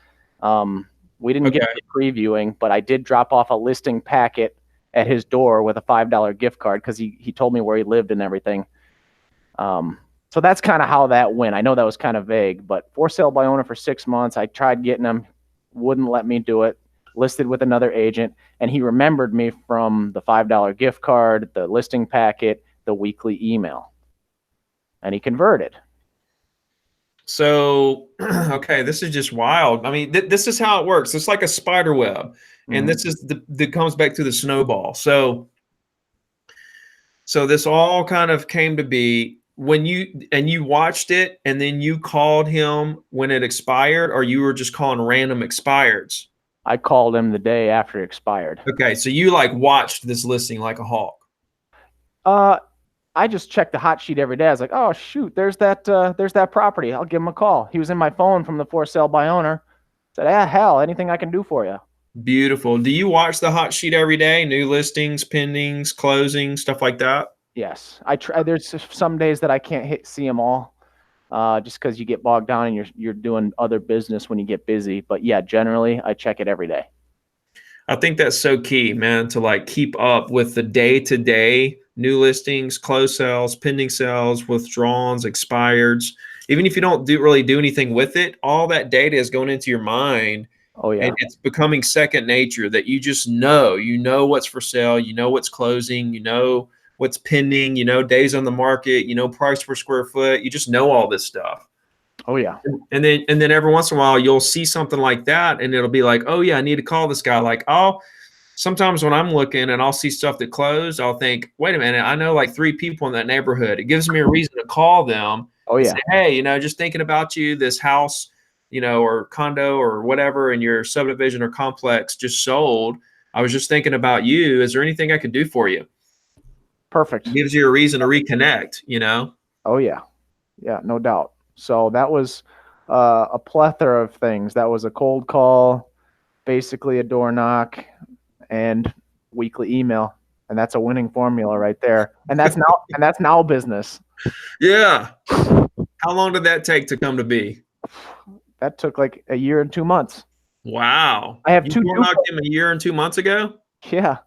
We didn't get to previewing, but I did drop off a listing packet at his door with a $5 gift card because he told me where he lived and everything. So that's kind of how that went. I know that was kind of vague, but for sale by owner for 6 months. I tried getting him, wouldn't let me do it. listed with another agent, and he remembered me from the $5 gift card, the listing packet, the weekly email, and he converted. So, okay, this is just wild. I mean, this is how it works. It's like a spider web, and this is that comes back to the snowball. So this all kind of came to be when you watched it, and then you called him when it expired, or you were just calling random expireds. I called him the day after it expired. Okay, so you like watched this listing like a hawk. I just checked the hot sheet every day. I was like, oh shoot, there's that property. I'll give him a call. He was in my phone from the for sale by owner. Said, hell, anything I can do for you. Beautiful. Do you watch the hot sheet every day? New listings, pendings, closing, stuff like that? Yes, I try. There's some days that I can't see them all, just because you get bogged down and you're doing other business when you get busy. But yeah, generally I check it every day. I think that's so key, man, to like keep up with the day-to-day new listings, close sales, pending sales, withdrawals, expireds. Even if you don't really do anything with it, all that data is going into your mind. Oh yeah. And it's becoming second nature that you just know. You know what's for sale, you know what's closing, you know what's pending, you know days on the market, you know price per square foot. You just know all this stuff. Oh yeah. And then every once in a while you'll see something like that, and it'll be like, oh yeah, I need to call this guy. Like, sometimes when I'm looking and I'll see stuff that closed, I'll think, wait a minute, I know like 3 people in that neighborhood. It gives me a reason to call them. Oh yeah. Say, hey, just thinking about you, this house, or condo or whatever in your subdivision or complex just sold. I was just thinking about you. Is there anything I could do for you? Perfect. It gives you a reason to reconnect, Oh yeah. Yeah, no doubt. So that was a plethora of things. That was a cold call, basically a door knock, and weekly email, and that's a winning formula right there. And that's now business. Yeah. How long did that take to come to be? That took like a year and 2 months. Wow. I have you two. knocked him a year and 2 months ago? Yeah.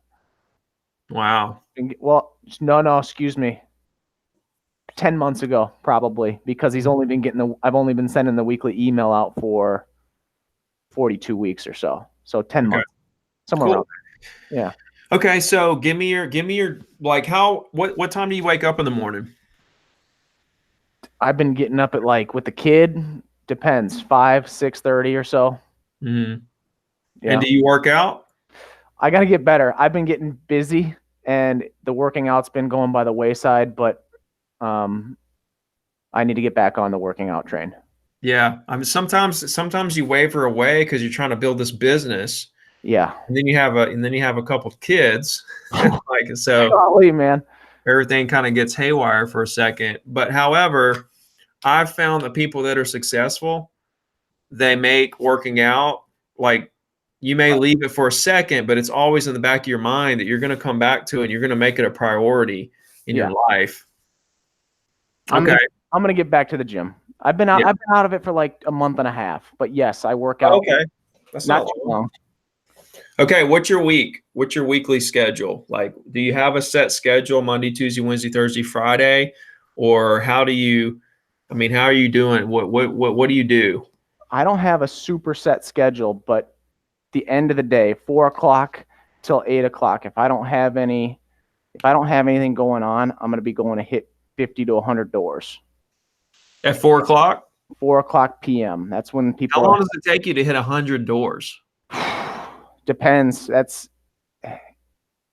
Wow. Well, no, excuse me. 10 months ago, probably, because I've only been sending the weekly email out for 42 weeks or so. So 10 months, somewhere around there. Yeah. Okay. So give me your, like, what time do you wake up in the morning? I've been getting up at, like, with the kid, depends, 5, 6:30 or so. Mm-hmm. Yeah. And do you work out? I got to get better. I've been getting busy, and the working out's been going by the wayside, but I need to get back on the working out train. Yeah. I mean, sometimes you waver away because you're trying to build this business. Yeah. And then you have a couple of kids. Like, so golly, man. Everything kind of gets haywire for a second. But however, I've found that people that are successful, they make working out, like, you may leave it for a second, but it's always in the back of your mind that you're going to come back to it and you're going to make it a priority in your life. Okay. I'm going to get back to the gym. I've been out of it for like a month and a half, but yes, I work out. Okay. That's not too long. Okay. What's your week? What's your weekly schedule? Like, do you have a set schedule, Monday, Tuesday, Wednesday, Thursday, Friday? Or how are you doing? What do you do? I don't have a super set schedule, but the end of the day, 4 o'clock till 8 o'clock. If I don't have anything going on, I'm going to be going to hit 50 to 100 doors. At 4 o'clock? 4 o'clock p.m. That's when people. How long does it take you to hit 100 doors? Depends.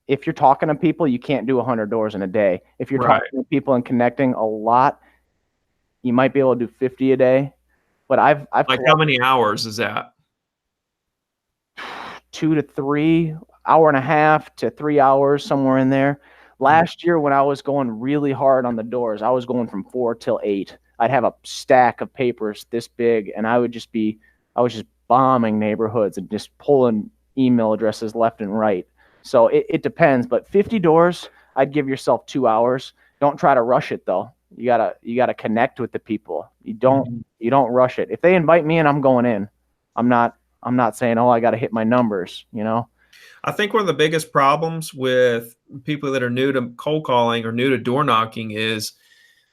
If you're talking to people, you can't do 100 doors in a day. If you're talking to people and connecting a lot, you might be able to do 50 a day. But I've like, how many hours is that? 2 to 3, hour and a half to 3 hours, somewhere in there. Last year, when I was going really hard on the doors, I was going from 4 till 8. I'd have a stack of papers this big, and I was just bombing neighborhoods and just pulling email addresses left and right. So it depends, but 50 doors, I'd give yourself 2 hours. Don't try to rush it though. You gotta connect with the people. You don't rush it. If they invite me in, I'm going in. I'm not saying, oh, I got to hit my numbers, I think one of the biggest problems with people that are new to cold calling or new to door knocking is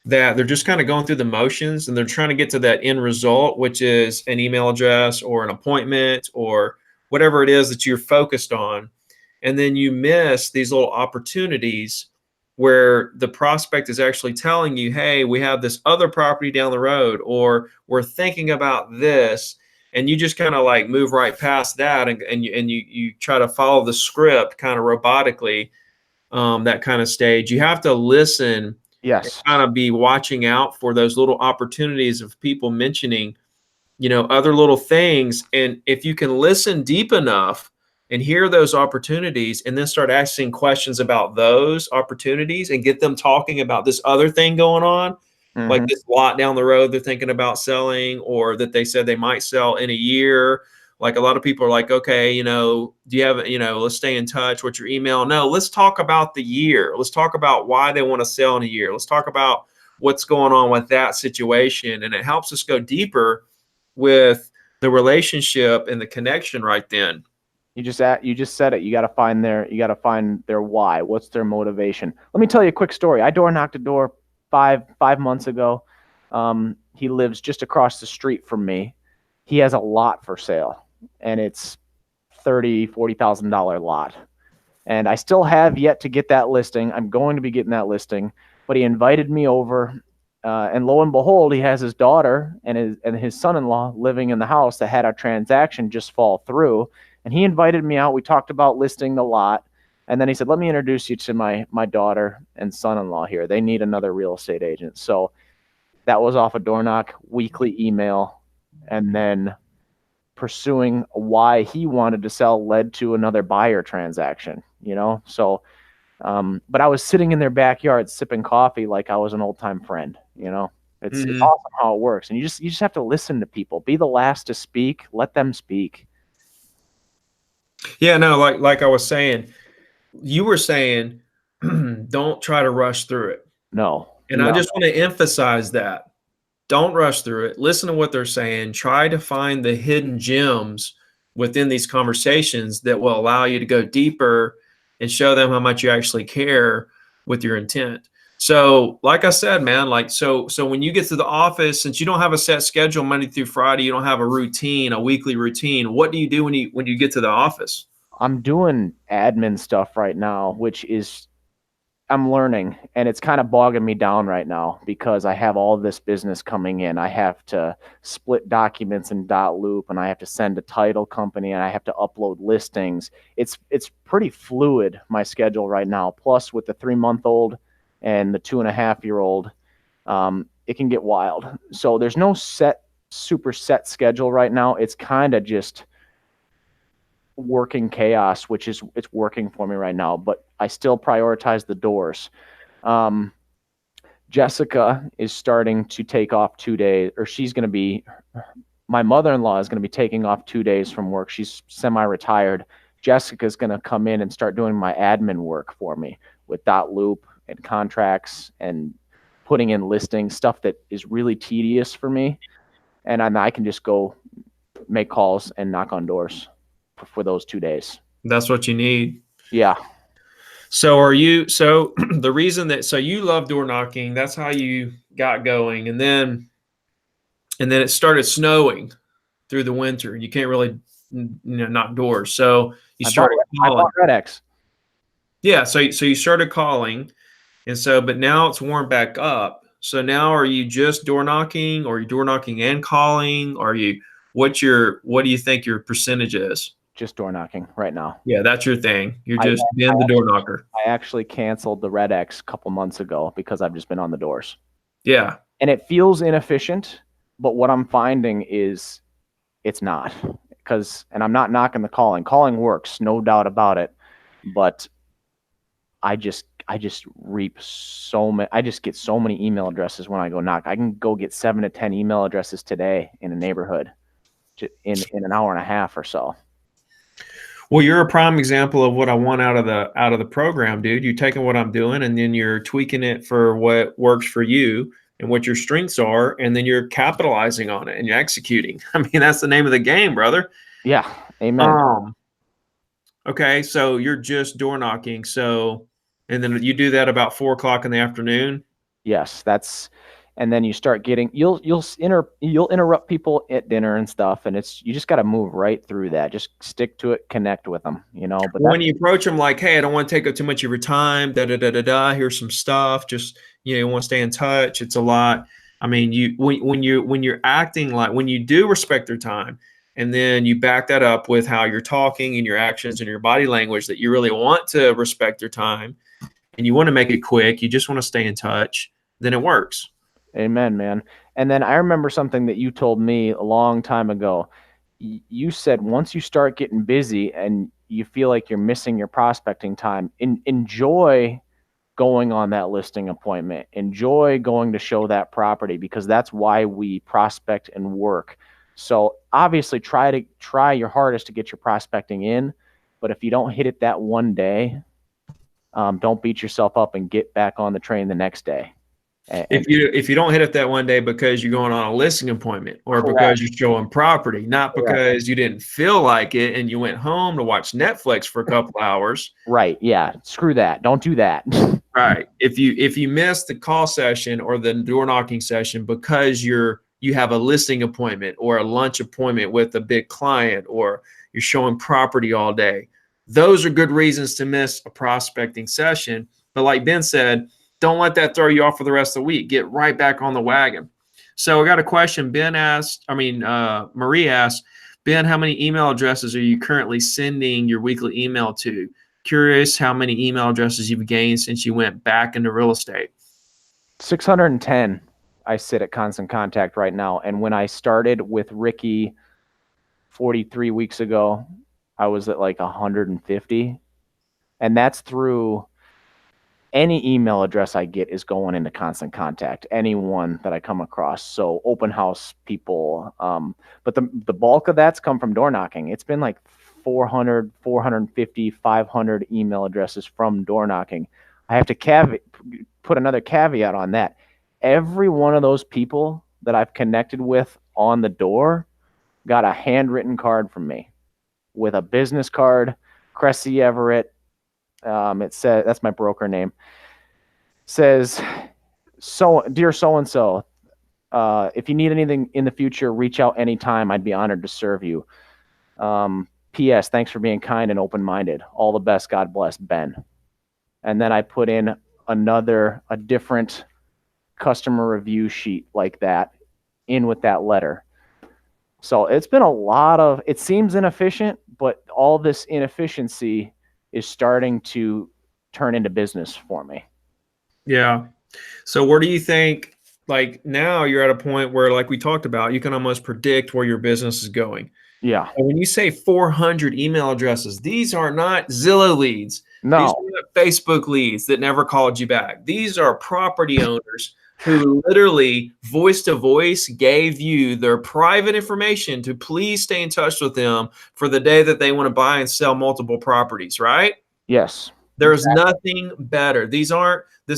that they're just kind of going through the motions, and they're trying to get to that end result, which is an email address or an appointment or whatever it is that you're focused on. And then you miss these little opportunities where the prospect is actually telling you, hey, we have this other property down the road, or we're thinking about this. And you just kind of like move right past that, and you try to follow the script kind of robotically, that kind of stage. You have to listen. Yes. Kind of be watching out for those little opportunities of people mentioning, other little things. And if you can listen deep enough and hear those opportunities, and then start asking questions about those opportunities and get them talking about this other thing going on, like this lot down the road they're thinking about selling, or that they said they might sell in a year. Like a lot of people are like, okay, do you have, let's stay in touch. What's your email? No, let's talk about the year. Let's talk about why they want to sell in a year. Let's talk about what's going on with that situation. And it helps us go deeper with the relationship and the connection right then. You just said it. You got to find their why. What's their motivation? Let me tell you a quick story. I door knocked a door five months ago. He lives just across the street from me. He has a lot for sale, and it's $40,000 lot. And I still have yet to get that listing. I'm going to be getting that listing, but he invited me over, and lo and behold, he has his daughter and his son-in-law living in the house that had a transaction just fall through. And he invited me out. We talked about listing the lot. And then he said, let me introduce you to my daughter and son-in-law here. They need another real estate agent. So that was off a door knock, weekly email, and then pursuing why he wanted to sell led to another buyer transaction, So, but I was sitting in their backyard sipping coffee like I was an old-time friend, It's awesome how it works. And you just have to listen to people. Be the last to speak. Let them speak. Yeah, no, like I was saying, you were saying, don't try to rush through it. No. And I just want to emphasize that. Don't rush through it. Listen to what they're saying. Try to find the hidden gems within these conversations that will allow you to go deeper and show them how much you actually care with your intent. So, like I said, man, so when you get to the office, since you don't have a set schedule Monday through Friday, you don't have a routine, a weekly routine. What do you do when you get to the office? I'm doing admin stuff right now, which is I'm learning, and it's kind of bogging me down right now because I have all this business coming in. I have to split documents in .loop, and I have to send a title company, and I have to upload listings. It's pretty fluid, my schedule right now. Plus, with the 3-month-old and the 2.5-year-old, it can get wild. So there's no super set schedule right now. It's kind of just working chaos, which is it's working for me right now, but I still prioritize the doors. Jessica is starting to take off 2 days, or my mother-in-law is going to be taking off 2 days from work. She's semi-retired. Jessica's going to come in and start doing my admin work for me with .loop and contracts and putting in listings, stuff that is really tedious for me. And I can just go make calls and knock on doors for those 2 days. That's what you need. Yeah. So the reason that, you love door knocking, that's how you got going. And then it started snowing through the winter. You can't really, knock doors. So you started calling. I bought Red X. Yeah. So you started calling. And so, but now it's warmed back up. So now are you just door knocking, or are you door knocking and calling? What do you think your percentage is? Just door knocking right now. Yeah, that's your thing. You're just being the door knocker. I actually canceled the Red X a couple months ago because I've just been on the doors. Yeah. And it feels inefficient, but what I'm finding is it's not. And I'm not knocking the calling. Calling works, no doubt about it. But I just reap I just get so many email addresses when I go knock. I can go get 7 to 10 email addresses today in a neighborhood in an hour and a half or so. Well, you're a prime example of what I want out of the program, dude. You're taking what I'm doing and then you're tweaking it for what works for you and what your strengths are, and then you're capitalizing on it and you're executing. I mean, that's the name of the game, brother. Yeah. Amen. Okay, so you're just door knocking. So, and then you do that about 4 o'clock in the afternoon. Yes, And then you start getting, you'll interrupt people at dinner and stuff, and you just got to move right through that. Just stick to it, connect with them, But when you approach them like, hey, I don't want to take up too much of your time, here's some stuff, just, you want to stay in touch. It's a lot. I mean, when you're acting like, when you do respect their time, and then you back that up with how you're talking and your actions and your body language, that you really want to respect their time and you want to make it quick, you just want to stay in touch, then it works. Amen, man. And then I remember something that you told me a long time ago. You said once you start getting busy and you feel like you're missing your prospecting time, enjoy going on that listing appointment. Enjoy going to show that property, because that's why we prospect and work. So obviously try your hardest to get your prospecting in, but if you don't hit it that one day, don't beat yourself up and get back on the train the next day. If you don't hit it that one day because you're going on a listing appointment, or Correct. because you're showing property, not because you didn't feel like it and you went home to watch Netflix for a couple hours. Right. Yeah. Screw that. Don't do that. Right. If you miss the call session or the door knocking session because you have a listing appointment or a lunch appointment with a big client, or you're showing property all day, those are good reasons to miss a prospecting session. But like Ben said, don't let that throw you off for the rest of the week. Get right back on the wagon. So I got a question. Marie asked, Ben, how many email addresses are you currently sending your weekly email to? Curious how many email addresses you've gained since you went back into real estate. 610. I sit at Constant Contact right now. And when I started with Ricky 43 weeks ago, I was at like 150. And that's through any email address I get is going into Constant Contact, anyone that I come across. So open house people. But the bulk of that's come from door knocking. It's been like 400, 450, 500 email addresses from door knocking. I have to put another caveat on that. Every one of those people that I've connected with on the door got a handwritten card from me with a business card, Cressy Everett. It says, that's my broker name. Says, dear so-and-so, if you need anything in the future, reach out anytime. I'd be honored to serve you. P.S. Thanks for being kind and open-minded. All the best. God bless, Ben. And then I put in a different customer review sheet like that in with that letter. So it's been it seems inefficient, but all this inefficiency is starting to turn into business for me. Yeah. So where do you think, like now you're at a point where, like we talked about, you can almost predict where your business is going. Yeah. And when you say 400 email addresses, these are not Zillow leads. No. These are not Facebook leads that never called you back. These are property owners who literally voice to voice gave you their private information to please stay in touch with them for the day that they want to buy and sell multiple properties, right? Yes. There's nothing better. This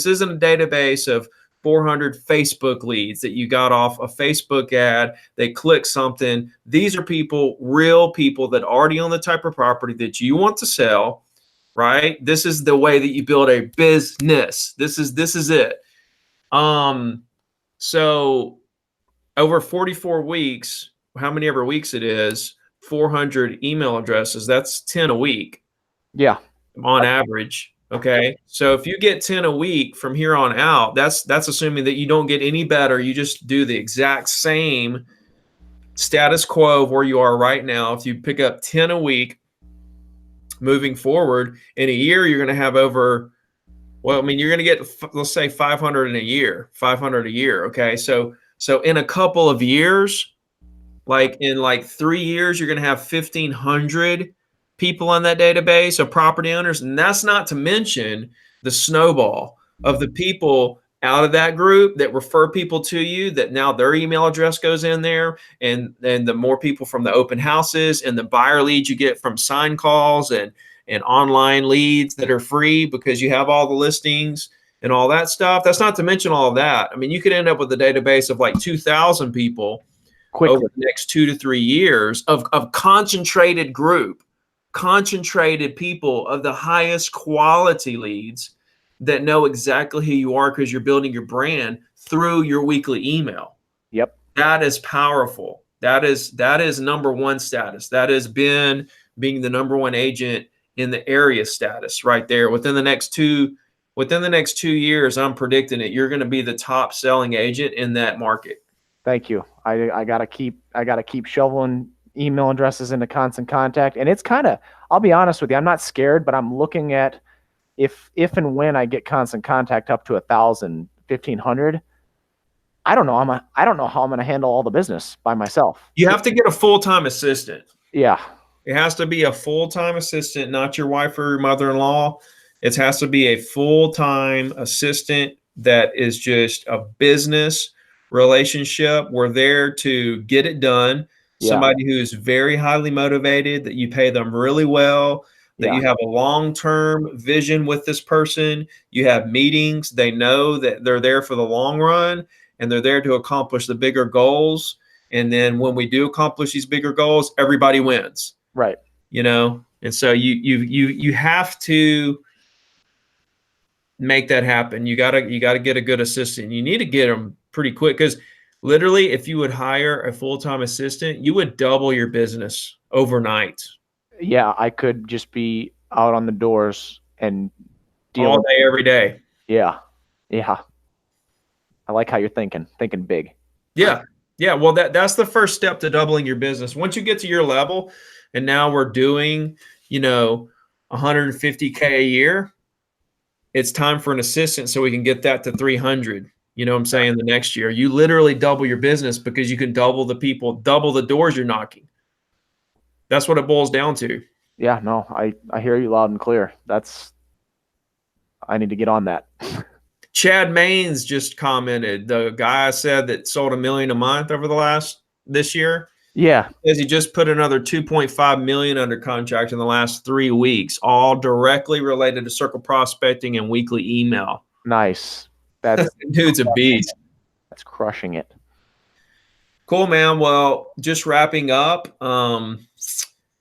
isn't a database of 400 Facebook leads that you got off a Facebook ad. They click something. These are real people that already own the type of property that you want to sell, right? This is the way that you build a business. This is it. So over 44 weeks, how many ever weeks it is, 400 email addresses, that's 10 a week. Yeah. On average. Okay. So if you get 10 a week from here on out, that's assuming that you don't get any better. You just do the exact same status quo of where you are right now. If you pick up 10 a week moving forward, in a year, you're going to have you're going to get, let's say 500 in a year, 500 a year. Okay. So in a couple of years, like in 3 years, you're going to have 1,500 people on that database of property owners. And that's not to mention the snowball of the people out of that group that refer people to you, that now their email address goes in there, and the more people from the open houses and the buyer leads you get from sign calls and online leads that are free because you have all the listings and all that stuff. That's not to mention all of that. I mean, you could end up with a database of like 2,000 people quickly over the next 2 to 3 years of concentrated people of the highest quality leads that know exactly who you are because you're building your brand through your weekly email. Yep. That is powerful. That is number one status. That has been being the number one agent in the area status right there. Within the next 2 years, I'm predicting it. You're going to be the top selling agent in that market. Thank you. I gotta keep shoveling email addresses into Constant Contact, and it's kind of. I'll be honest with you. I'm not scared, but I'm looking at if and when I get Constant Contact up to 1,000, 1,500. I don't know. I don't know how I'm going to handle all the business by myself. You have to get a full-time assistant. Yeah. It has to be a full-time assistant, not your wife or your mother-in-law. It has to be a full-time assistant that is just a business relationship. We're there to get it done. Yeah. Somebody who's very highly motivated, that you pay them really well, that Yeah. you have a long-term vision with this person. You have meetings. They know that they're there for the long run, and they're there to accomplish the bigger goals. And then when we do accomplish these bigger goals, everybody wins. Right. You know, and so you have to make that happen. You gotta get a good assistant. You need to get them pretty quick, because literally, if you would hire a full-time assistant, you would double your business overnight. Yeah, I could just be out on the doors and deal all day, every day. Yeah. I like how you're thinking big. Yeah. Well, that's the first step to doubling your business. Once you get to your level, and now we're doing, 150K a year, it's time for an assistant so we can get that to 300. You know what I'm saying? The next year, you literally double your business because you can double the people, double the doors you're knocking. That's what it boils down to. Yeah, no, I hear you loud and clear. I need to get on that. Chad Maines just commented, the guy I said that sold $1 million a month over this year. Yeah. Says he just put another 2.5 million under contract in the last 3 weeks, all directly related to circle prospecting and weekly email. Nice. That's dude's a beast. That's crushing it. Cool, man. Well, just wrapping up.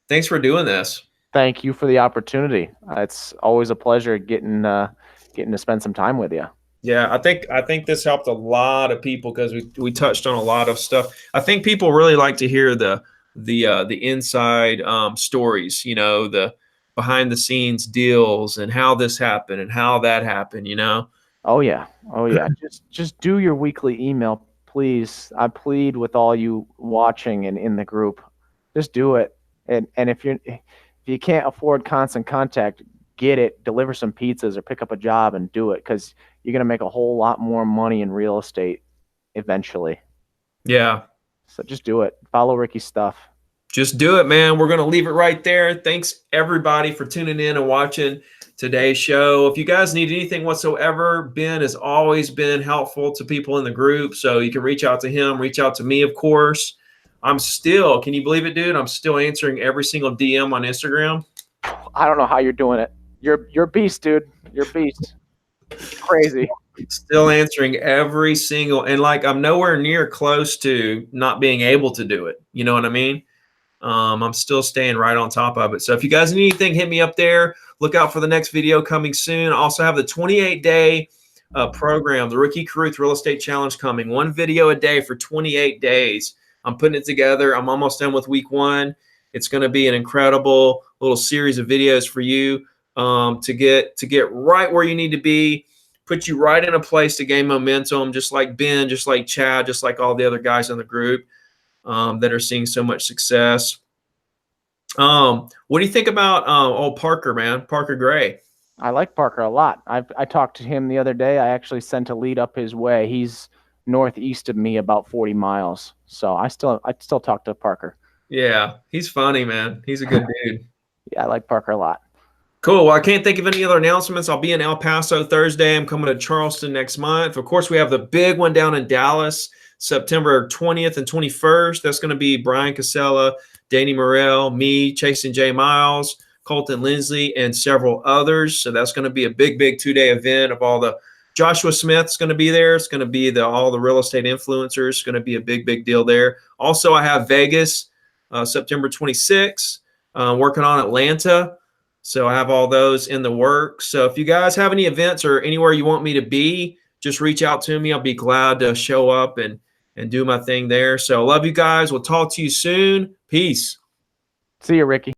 Thanks for doing this. Thank you for the opportunity. It's always a pleasure getting to spend some time with you. Yeah, I think this helped a lot of people, because we touched on a lot of stuff. I think people really like to hear the inside stories, the behind the scenes deals, and how this happened and how that happened, Oh yeah. Just do your weekly email, please. I plead with all you watching and in the group. Just do it. And if you can't afford Constant Contact, get it, deliver some pizzas or pick up a job and do it, because you're going to make a whole lot more money in real estate eventually. Yeah. So just do it. Follow Ricky's stuff. Just do it, man. We're going to leave it right there. Thanks, everybody, for tuning in and watching today's show. If you guys need anything whatsoever, Ben has always been helpful to people in the group, so you can reach out to him, reach out to me, of course. I'm still, can you believe it, dude? I'm still answering every single DM on Instagram. I don't know how you're doing it. You're a beast, dude. You're a beast. Crazy. Still answering every single, and I'm nowhere near close to not being able to do it. You know what I mean? I'm still staying right on top of it. So if you guys need anything, hit me up there. Look out for the next video coming soon. I also have the 28-day program, the Ricky Carruth Real Estate Challenge, coming. 1 video a day for 28 days. I'm putting it together. I'm almost done with week 1. It's going to be an incredible little series of videos for you to get right where you need to be, put you right in a place to gain momentum, just like Ben, just like Chad, just like all the other guys in the group that are seeing so much success. What do you think about old Parker, man? Parker Gray. I like Parker a lot. I talked to him the other day. I actually sent a lead up his way. He's northeast of me about 40 miles. So I still talk to Parker. Yeah, he's funny, man. He's a good dude. Yeah, I like Parker a lot. Cool. Well, I can't think of any other announcements. I'll be in El Paso Thursday. I'm coming to Charleston next month. Of course, we have the big one down in Dallas, September 20th and 21st. That's going to be Brian Casella, Danny Morrell, me, Chase and Jay Miles, Colton Lindsley, and several others. So that's going to be a big 2-day event of all the Joshua Smith's going to be there. It's going to be all the real estate influencers. It's going to be a big deal there. Also, I have Vegas, September 26th, working on Atlanta. So I have all those in the works. So if you guys have any events or anywhere you want me to be, just reach out to me. I'll be glad to show up and do my thing there. So love you guys. We'll talk to you soon. Peace. See you, Ricky.